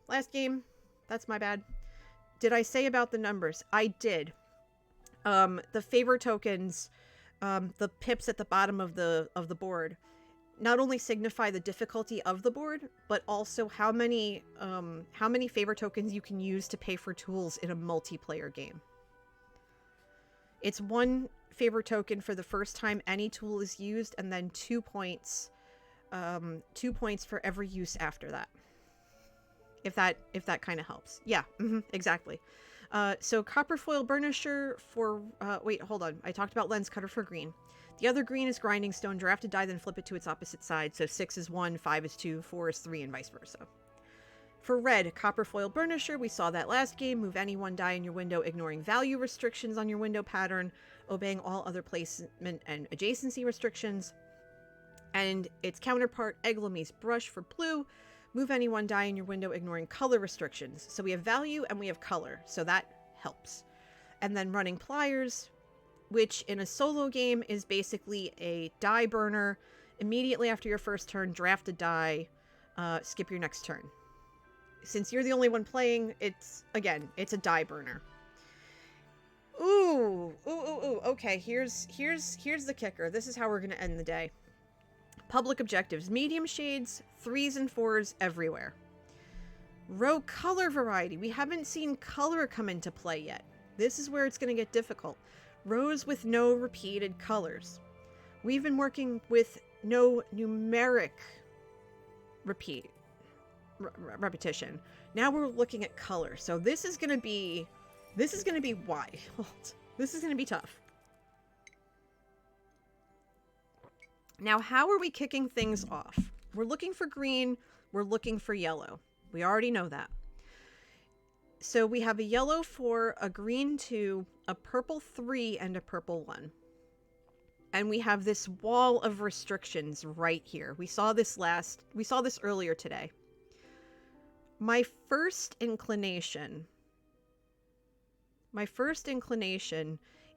last game. That's my bad. Did I say about the numbers? I did. The favor tokens, the pips at the bottom of the board, not only signify the difficulty of the board, but also how many favor tokens you can use to pay for tools in a multiplayer game. It's 1 favor token for the first time any tool is used, and then 2 points, 2 points for every use after that. If that kind of helps. Yeah, exactly. So copper foil burnisher for, wait, hold on. I talked about lens cutter for green. The other green is grinding stone, drafted die, then flip it to its opposite side. So 6 is 1, 5 is 2, 4 is 3, and vice versa. For red, copper foil burnisher, we saw that last game. Move any one die in your window, ignoring value restrictions on your window pattern, obeying all other placement and adjacency restrictions. And its counterpart, Eglamy's brush for blue. Move any one die in your window, ignoring color restrictions. So we have value and we have color, so that helps. And then running pliers, which in a solo game is basically a die burner. Immediately after your first turn, draft a die, skip your next turn. Since you're the only one playing, it's a die burner. Ooh. Okay, here's the kicker. This is how we're gonna end the day. Public objectives: medium shades, 3s and 4s everywhere. Row color variety. We haven't seen color come into play yet. This is where it's going to get difficult. Rows with no repeated colors. We've been working with no numeric repetition. Now we're looking at color. So this is going to be wild. This is going to be tough. Now, how are we kicking things off? We're looking for green. We're looking for yellow. We already know that. So we have a yellow 4, a green 2, a purple 3, and a purple 1. And we have this wall of restrictions right here. We saw this earlier today. My first inclination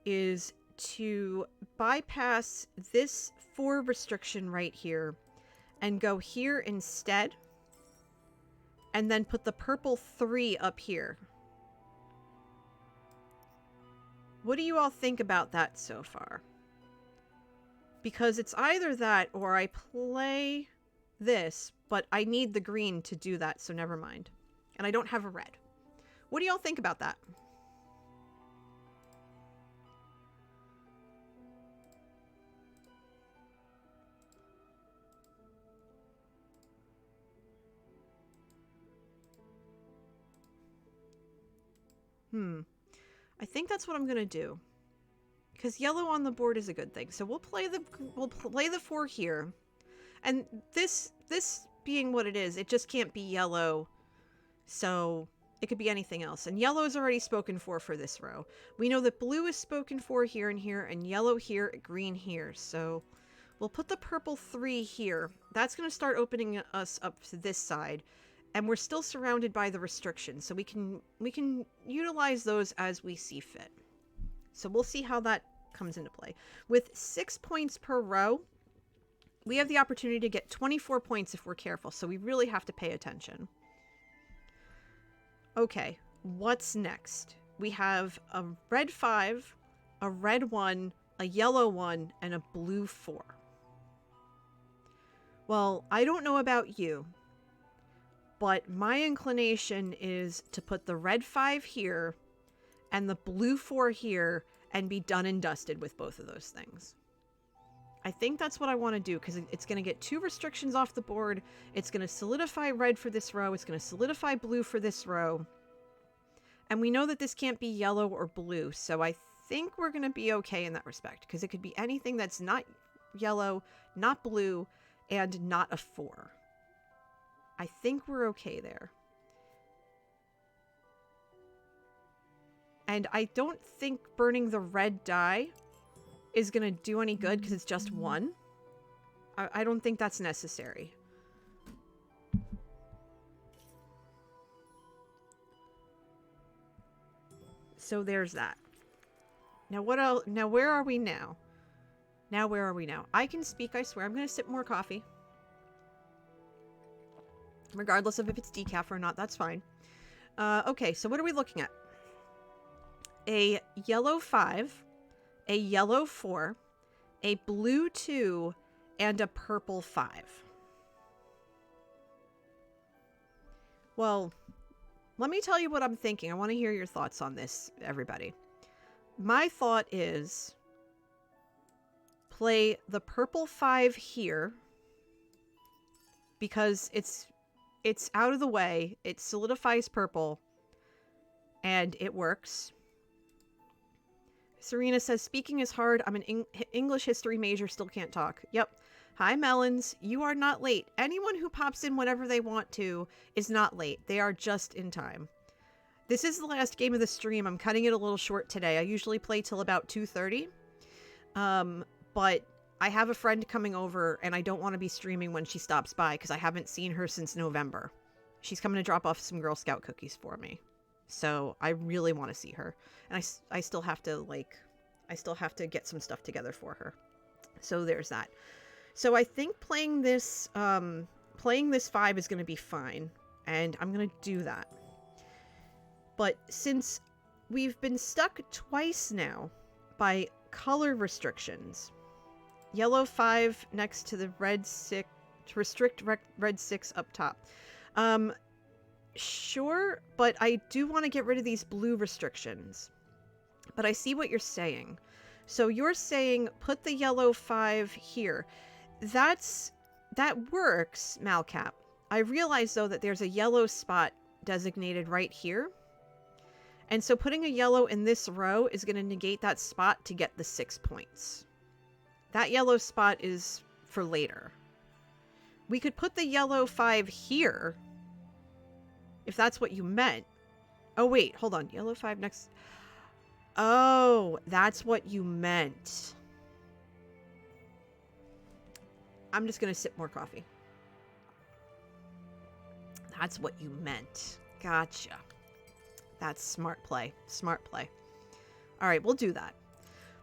is to bypass this 4 restriction right here and go here instead, and then put the purple 3 up here. What do you all think about that so far? Because it's either that or I play this, but I need the green to do that, so never mind. And I don't have a red. What do y'all think about that? I think that's what I'm gonna do, because yellow on the board is a good thing. So we'll play the 4 here, and this being what it is, it just can't be yellow, so it could be anything else. And yellow is already spoken for this row. We know that blue is spoken for here and here, and yellow here, green here. So we'll put the purple 3 here. That's gonna start opening us up to this side. And we're still surrounded by the restrictions, so we can utilize those as we see fit. So we'll see how that comes into play. With 6 points per row, we have the opportunity to get 24 points if we're careful, so we really have to pay attention. Okay, what's next? We have a red 5, a red 1, a yellow 1, and a blue 4. Well, I don't know about you, but my inclination is to put the red 5 here and the blue 4 here and be done and dusted with both of those things. I think that's what I want to do, because it's going to get 2 restrictions off the board. It's going to solidify red for this row. It's going to solidify blue for this row. And we know that this can't be yellow or blue, so I think we're going to be okay in that respect, because it could be anything that's not yellow, not blue, and not a 4. I think we're okay there. And I don't think burning the red die is going to do any good because it's just 1. I don't think that's necessary. So there's that. Now what else? Now where are we now? Where are we now? I can speak, I swear. I'm going to sip more coffee. Regardless of if it's decaf or not, that's fine. Okay, so what are we looking at? A yellow 5, a yellow 4, a blue 2, and a purple 5. Well, let me tell you what I'm thinking. I want to hear your thoughts on this, everybody. My thought is play the purple 5 here because it's out of the way. It solidifies purple. and it works. Serena says, speaking is hard. I'm an English history major, still can't talk. Yep. Hi, Melons. You are not late. Anyone who pops in whenever they want to is not late. They are just in time. This is the last game of the stream. I'm cutting it a little short today. I usually play till about 2:30. But I have a friend coming over, and I don't want to be streaming when she stops by because I haven't seen her since November. She's coming to drop off some Girl Scout cookies for me. So I really want to see her. And I still have to, I still have to get some stuff together for her. So there's that. So I think playing this 5 is going to be fine. And I'm going to do that. But since we've been stuck twice now by color restrictions, yellow 5 next to the red 6, to restrict red 6 up top. Sure, but I do want to get rid of these blue restrictions. But I see what you're saying. So you're saying put the yellow 5 here. That works, Malcap. I realize, though, that there's a yellow spot designated right here. And so putting a yellow in this row is going to negate that spot to get the 6 points. That yellow spot is for later. We could put the yellow 5 here, if that's what you meant. Oh, wait, hold on. Yellow 5 next. Oh, that's what you meant. I'm just going to sip more coffee. That's what you meant. Gotcha. That's smart play. Smart play. All right, we'll do that.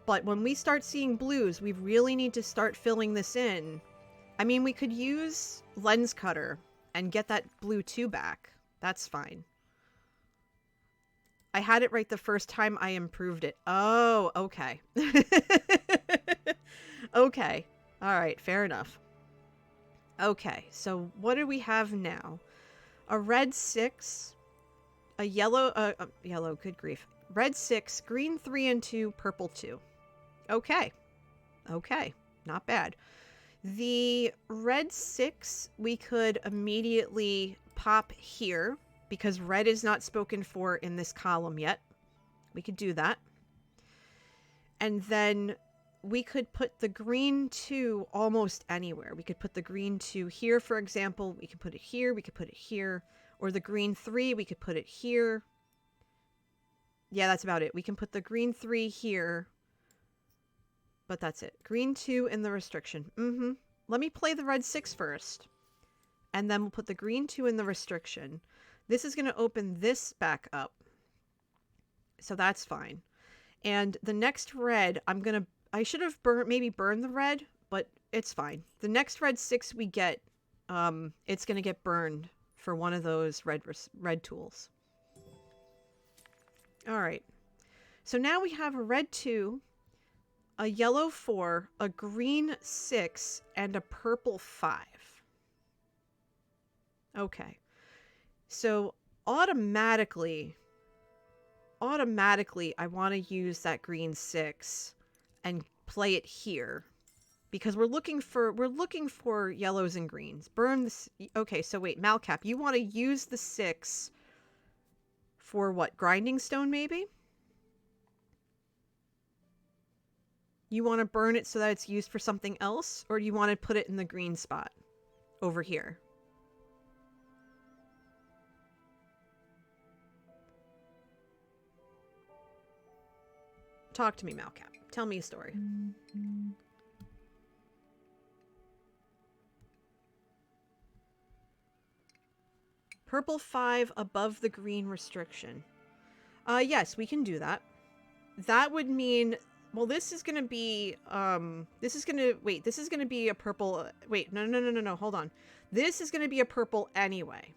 But when we start seeing blues, we really need to start filling this in. I mean, we could use Lens Cutter and get that blue 2 back. That's fine. I had it right the first time I improved it. Oh, okay. Okay. All right, fair enough. Okay, so what do we have now? A red 6, a yellow, yellow, good grief. Red 6, green 3 and 2, purple 2. Okay. Okay, not bad. The red 6, we could immediately pop here, because red is not spoken for in this column yet. We could do that. And then we could put the green 2 almost anywhere. We could put the green 2 here, for example. We could put it here. We could put it here. Or the green 3, we could put it here. Yeah, that's about it. We can put the green 3 here. But that's it. Green 2 in the restriction. Let me play the red 6 first. And then we'll put the green 2 in the restriction. This is going to open this back up. So that's fine. And the next red, I should have maybe burned the red, but it's fine. The next red 6 we get, it's going to get burned for one of those red tools. All right. So now we have a red 2, a yellow 4, a green 6, and a purple 5. Okay. So automatically, I want to use that green 6 and play it here, because we're looking for yellows and greens. Burn this. Okay, so wait, Malcap, you want to use the 6 for what? Grinding stone, maybe? You want to burn it so that it's used for something else, or do you want to put it in the green spot over here? Talk to me, Malcap. Tell me a story. Purple 5 above the green restriction. Yes, we can do that. That would mean, well, this is going to be, this is going to be a purple, no, hold on. This is going to be a purple anyway.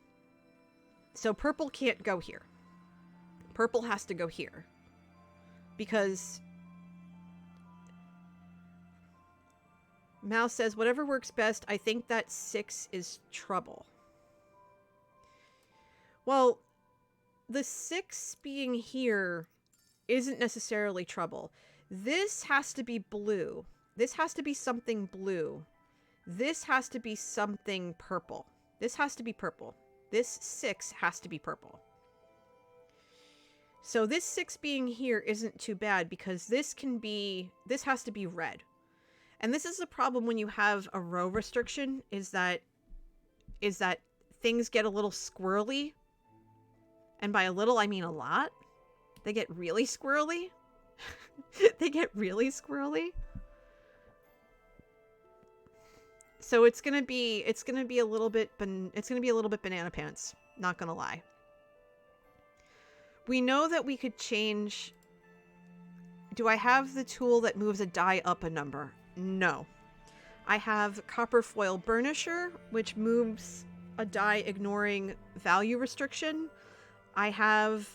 So purple can't go here. Purple has to go here. Because Mouse says, whatever works best, I think that 6 is trouble. Well, the 6 being here isn't necessarily trouble. This has to be blue. This has to be something blue. This has to be something purple. This has to be purple. This 6 has to be purple. So this 6 being here isn't too bad because this has to be red. And this is the problem when you have a row restriction is that things get a little squirrely. And by a little, I mean a lot. They get really squirrely. They get really squirrely. So it's gonna be a little bit banana pants. Not gonna lie. We know that we could change. Do I have the tool that moves a die up a number? No. I have copper foil burnisher, which moves a die ignoring value restriction. I have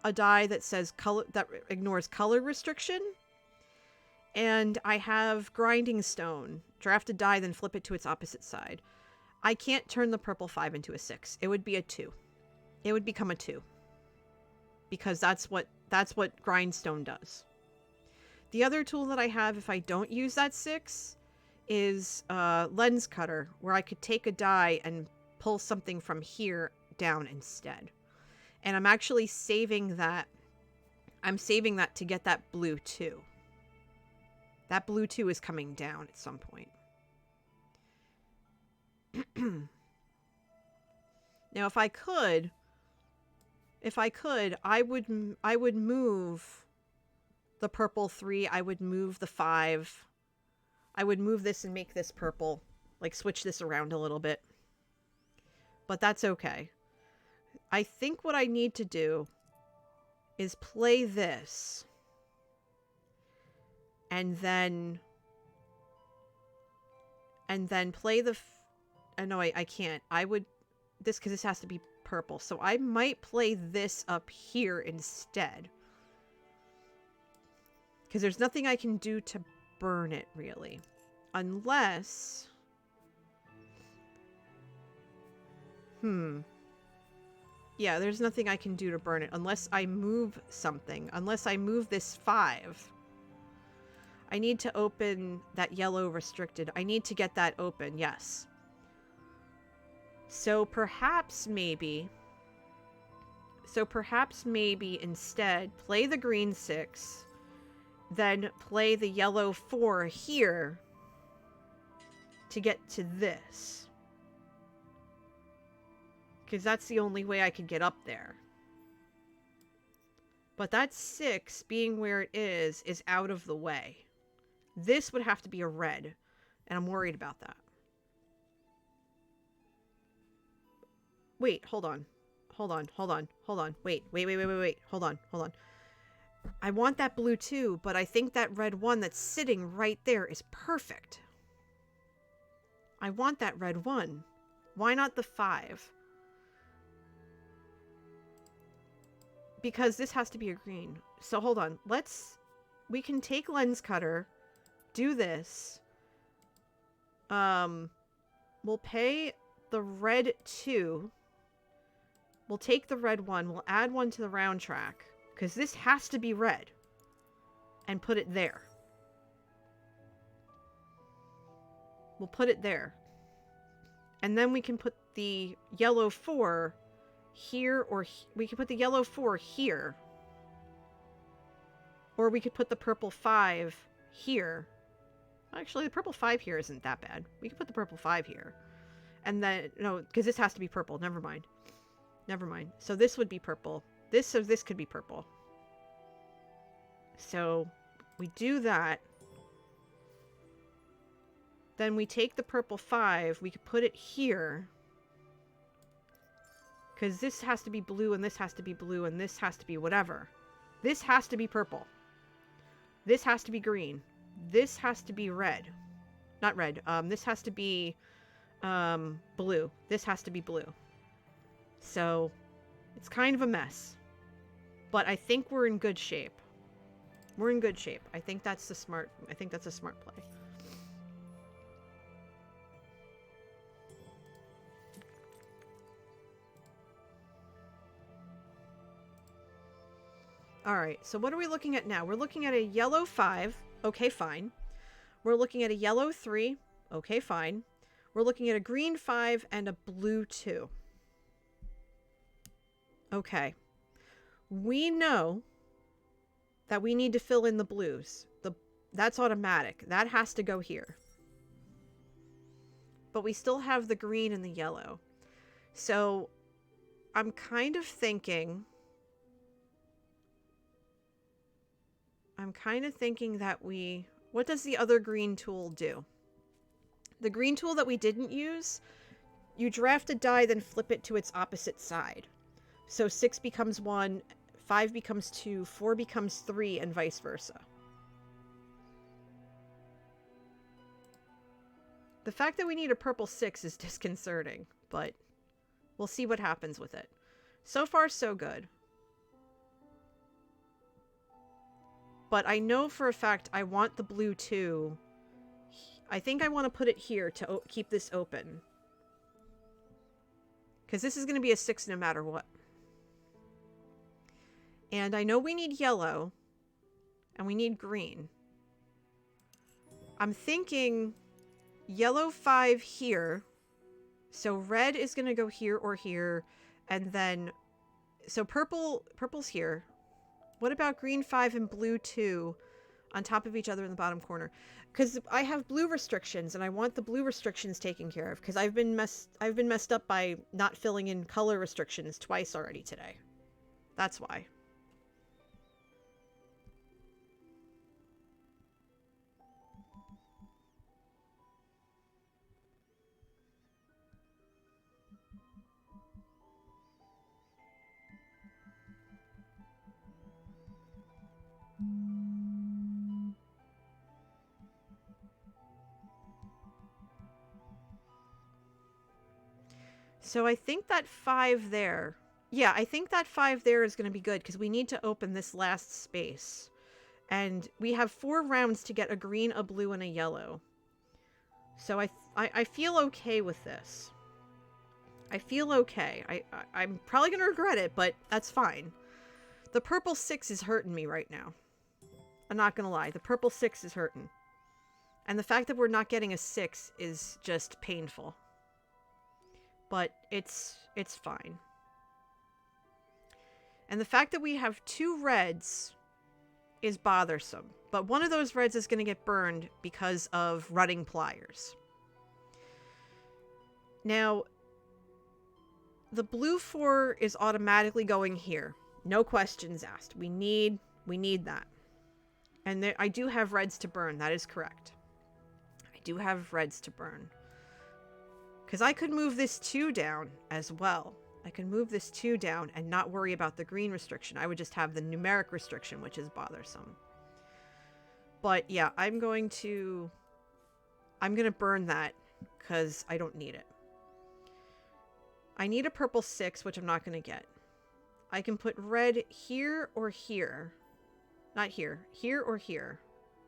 a die that says color that ignores color restriction. And I have grinding stone. Draft a die, then flip it to its opposite side. I can't turn the purple 5 into a 6. It would be a 2. It would become a 2. Because that's what grindstone does. The other tool that I have if I don't use that 6 is lens cutter, where I could take a die and pull something from here down instead. And I'm actually saving that. I'm saving that to get that blue 2. That blue 2 is coming down at some point. Now, if I could, I would move the purple 3. I would move the 5. I would move this and make this purple. Like, switch this around a little bit. But that's okay. I think what I need to do is play this. And then play the... no, I can't. I would... This, because this has to be purple. So I might play this up here instead. Because there's nothing I can do to burn it, really. Unless... Yeah, there's nothing I can do to burn it. Unless I move something. Unless I move this 5. I need to open that yellow restricted. I need to get that open, yes. So perhaps maybe instead play the green 6, then play the yellow 4 here to get to this. Because that's the only way I could get up there. But that 6, being where it is out of the way. This would have to be a red, and I'm worried about that. Wait, hold on. Wait. Hold on. I want that blue too, but I think that red 1 that's sitting right there is perfect. I want that red 1. Why not the 5? Because this has to be a green. So hold on. We can take lens cutter, do this. We'll pay the red 2. We'll take the red 1. We'll add 1 to the round track. Because this has to be red. And put it there. We'll put it there. And then we can put the yellow 4 here, or we could put the yellow 4 here. Or we could put the purple 5 here. Actually, the purple 5 here isn't that bad. We could put the purple 5 here. And then, no, because this has to be purple. Never mind. So this would be purple. So this could be purple. So we do that. Then we take the purple 5. We could put it here. Because this has to be blue, and this has to be blue, and this has to be whatever. This has to be purple. This has to be green. This has to be red. Not red. This has to be blue. This has to be blue. So it's kind of a mess. But I think we're in good shape. I think that's a smart play. Alright, so what are we looking at now? We're looking at a yellow 5. Okay, fine. We're looking at a yellow 3. Okay, fine. We're looking at a green 5 and a blue 2. Okay. we know that we need to fill in the blues. That's automatic. That has to go here. But we still have the green and the yellow. So I'm kind of thinking that what does the other green tool do? The green tool that we didn't use, you draft a die, then flip it to its opposite side. So 6 becomes 1, 5 becomes 2, 4 becomes 3, and vice versa. The fact that we need a purple 6 is disconcerting, but we'll see what happens with it. So far, so good. But I know for a fact I want the blue 2. I think I want to put it here to keep this open. Because this is going to be a 6 no matter what. And I know we need yellow. And we need green. I'm thinking yellow 5 here. So red is going to go here or here. And then... So purple's here. What about green 5 and blue 2 on top of each other in the bottom corner? Because I have blue restrictions, and I want the blue restrictions taken care of. Because I've been messed up by not filling in color restrictions twice already today. That's why. So I think that 5 there... Yeah, I think that 5 there is going to be good, because we need to open this last space. And we have 4 rounds to get a green, a blue, and a yellow. So I feel okay with this. I feel okay. I'm probably going to regret it, but that's fine. The purple 6 is hurting me right now. I'm not going to lie. The purple 6 is hurting. And the fact that we're not getting a 6 is just painful. But it's fine. And the fact that we have 2 reds is bothersome. But one of those reds is going to get burned because of rutting pliers. Now, the blue 4 is automatically going here. No questions asked. We need that. And there, I do have reds to burn. That is correct. I do have reds to burn. Because I could move this 2 down as well. I can move this 2 down and not worry about the green restriction. I would just have the numeric restriction, which is bothersome. But yeah, I'm going to burn that because I don't need it. I need a purple 6, which I'm not going to get. I can put red here or here. Not here. Here or here.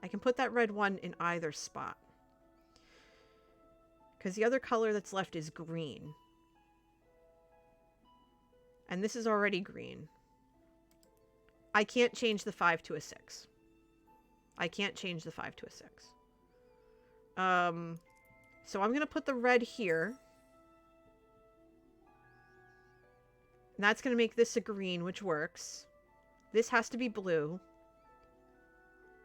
I can put that red 1 in either spot. Because the other color that's left is green. And this is already green. I can't change the 5 to a 6. I can't change the 5 to a 6. So I'm going to put the red here. And that's going to make this a green, which works. This has to be blue.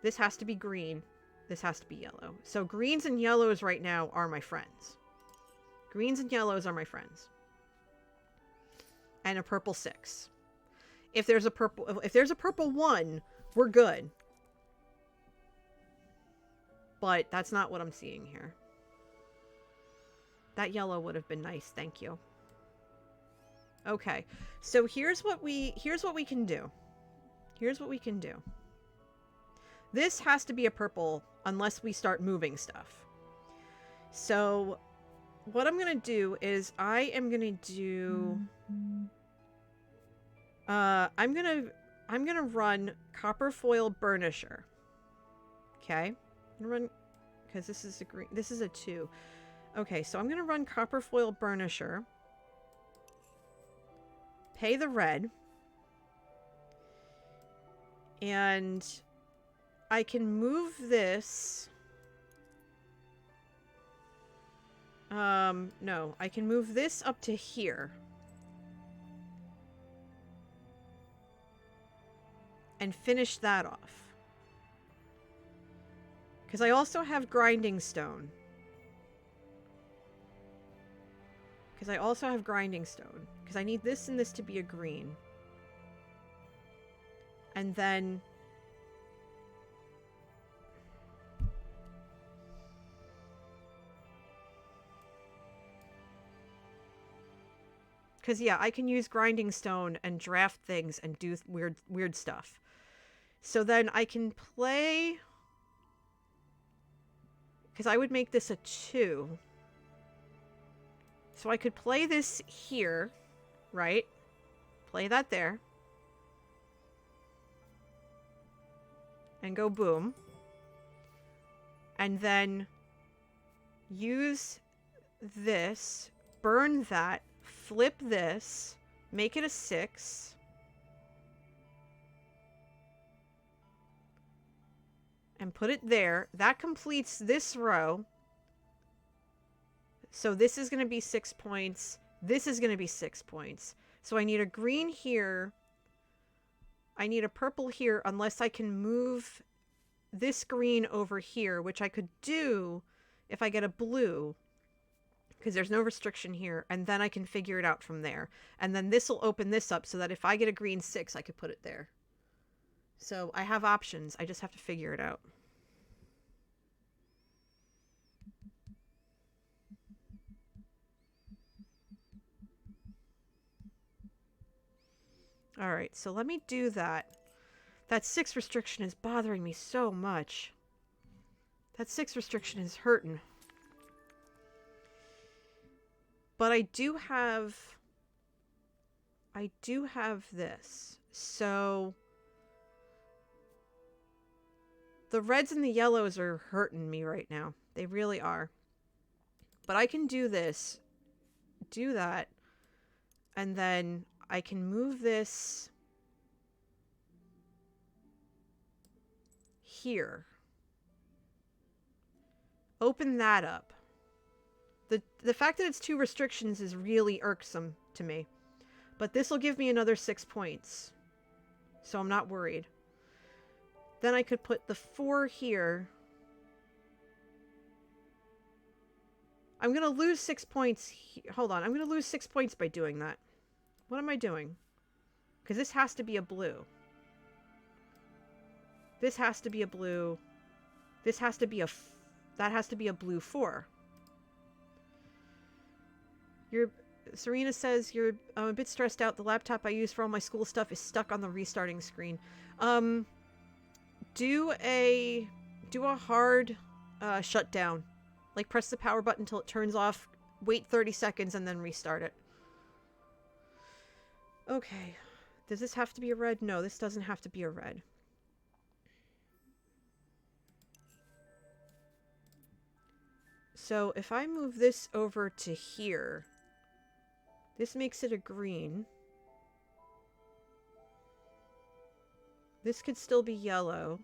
This has to be green. This has to be yellow. So greens and yellows right now are my friends. Greens and yellows are my friends. And a purple 6. If there's a purple 1, we're good. But that's not what I'm seeing here. That yellow would have been nice, thank you. Okay. So here's what we can do. Here's what we can do. This has to be a purple unless we start moving stuff. So what I'm going to do is I am going to do... I'm going to run copper foil burnisher. Okay? I'm going to run... Because this is a green... This is a 2. Okay, so I'm going to run copper foil burnisher. Pay the red. And I can move this... no. I can move this up to here. and finish that off. Because I also have grinding stone. Because I need this and this to be a green. And then... Because, yeah, I can use grinding stone and draft things and do weird stuff. So then I can play... Because I would make this a 2. So I could play this here, right? Play that there. And go boom. And then use this, burn that, flip this, make it a 6. And put it there. That completes this row. So this is going to be 6 points. This is going to be 6 points. So I need a green here. I need a purple here unless I can move this green over here, which I could do if I get a blue. Because there's no restriction here. And then I can figure it out from there. And then this will open this up so that if I get a green 6, I could put it there. So I have options. I just have to figure it out. Alright, so let me do that. That 6 restriction is bothering me so much. That 6 restriction is hurting. But I do have this. So the reds and the yellows are hurting me right now. They really are. But I can do this, do that, and then I can move this here. Open that up. The fact that it's 2 restrictions is really irksome to me. But this will give me another 6 points. So I'm not worried. Then I could put the 4 here. I'm going to lose 6 points. Hold on. I'm going to lose 6 points by doing that. What am I doing? Because this has to be a blue. This has to be a blue. This has to be a... That has to be a blue 4. Serena says, I'm a bit stressed out. The laptop I use for all my school stuff is stuck on the restarting screen. Do a hard shutdown. Like, press the power button until it turns off, wait 30 seconds, and then restart it. Okay. Does this have to be a red? No, this doesn't have to be a red. So, if I move this over to here, this makes it a green. This could still be yellow.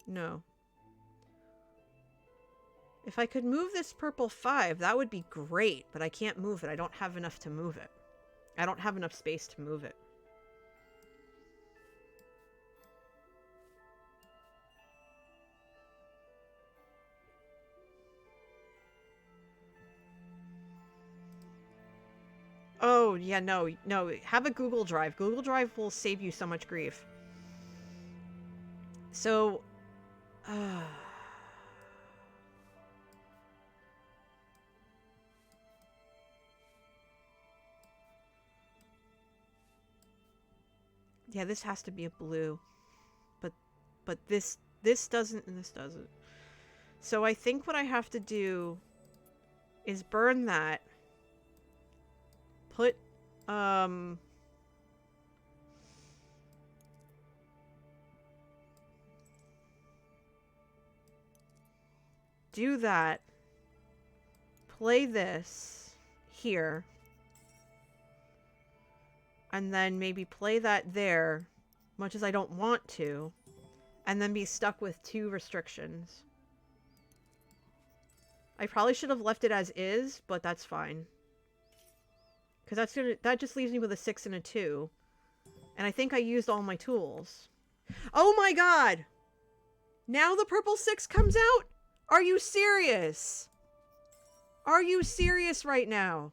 No. If I could move this purple 5, that would be great, but I can't move it. I don't have enough to move it. I don't have enough space to move it. Oh, yeah, no. Have a Google Drive. Google Drive will save you so much grief. So... yeah, this has to be a blue. But this doesn't and this doesn't. So I think what I have to do is burn that. Put, do that. Play this here. And then maybe play that there, much as I don't want to. And then be stuck with 2 restrictions. I probably should have left it as is, but that's fine. Because that just leaves me with a 6 and a 2. And I think I used all my tools. Oh my god! Now the purple 6 comes out? Are you serious? Are you serious right now?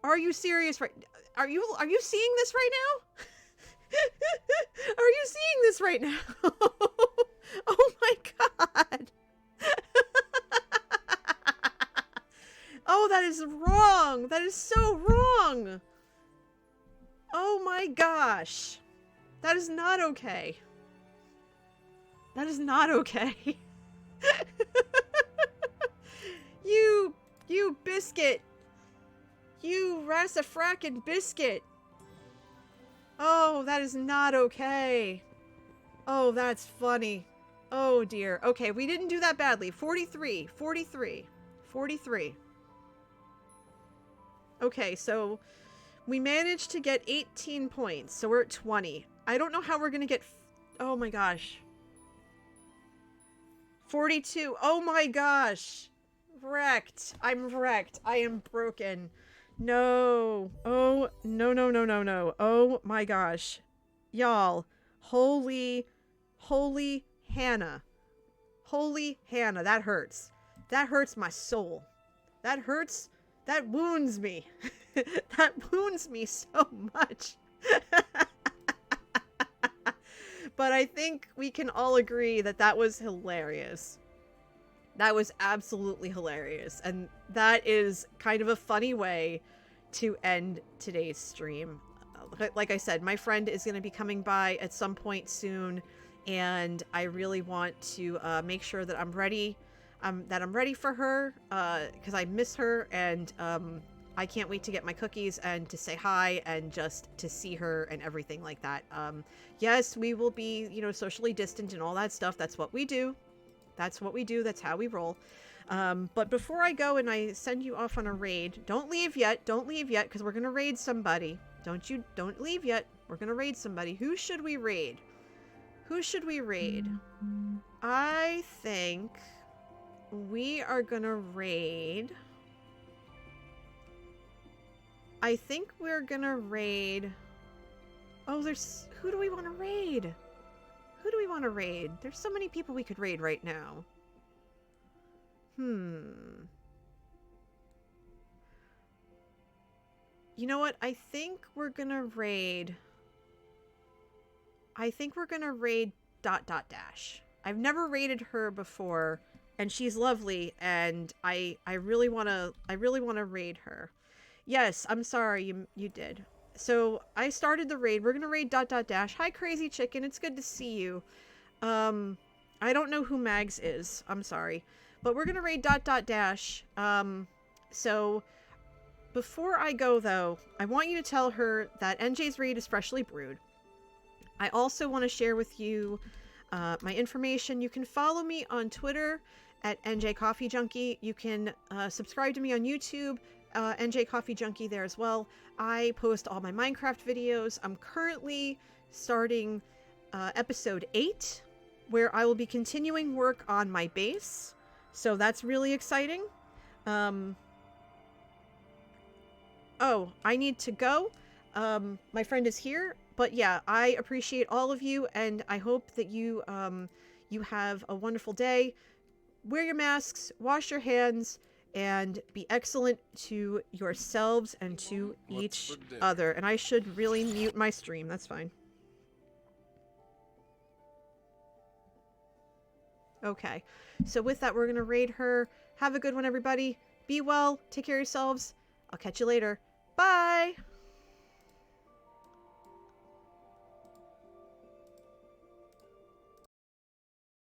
Are you serious right... Are you seeing this right now? Are you seeing this right now? Oh my god! Oh, that is wrong! That is so wrong! Oh my gosh! That is not okay. That is not okay. You biscuit! You rassafrackin' biscuit! Oh, that is not okay. Oh, that's funny. Oh dear. Okay, we didn't do that badly. 43. 43. 43. Okay, so we managed to get 18 points, so we're at 20. I don't know how we're gonna get... Oh my gosh. 42. Oh my gosh. Wrecked. I'm wrecked. I am broken. No. Oh, no, no, no, no, no. Oh my gosh. Y'all. Holy Hannah. Holy Hannah. That hurts. That hurts my soul. That hurts. That wounds me. That wounds me so much. But I think we can all agree that that was hilarious. That was absolutely hilarious. And that is kind of a funny way to end today's stream. Like I said, my friend is going to be coming by at some point soon. And I really want to make sure that I'm ready. That I'm ready for her. Because I miss her. And I can't wait to get my cookies and to say hi and just to see her and everything like that. Yes, we will be, you know, socially distant and all that stuff. That's what we do. That's what we do. That's how we roll. But before I go and I send you off on a raid, don't leave yet. Don't leave yet, because we're going to raid somebody. Don't leave yet. We're going to raid somebody. Who should we raid? Who should we raid? I think we are going to raid... I think we're gonna raid... Oh, there's... Who do we want to raid? Who do we want to raid? There's so many people we could raid right now. You know what? I think we're gonna raid... Dash. I've never raided her before, and she's lovely, and I really wanna raid her. Yes, I'm sorry, you did. So, I started the raid. We're gonna raid Dash. Hi, Crazy Chicken. It's good to see you. I don't know who Mags is. I'm sorry. But we're gonna raid Dash. So, before I go, though, I want you to tell her that NJ's raid is freshly brewed. I also want to share with you my information. You can follow me on Twitter at NJ Coffee Junkie. You can subscribe to me on YouTube. NJ Coffee Junkie there as well. I post all my Minecraft videos. I'm currently starting episode 8, where I will be continuing work on my base. So that's really exciting. Oh, I need to go. My friend is here. But yeah, I appreciate all of you, and I hope that you you have a wonderful day. Wear your masks, wash your hands, and be excellent to yourselves and to each other. And I should really mute my stream. That's fine. Okay. So with that, we're going to raid her. Have a good one, everybody. Be well. Take care of yourselves. I'll catch you later. Bye!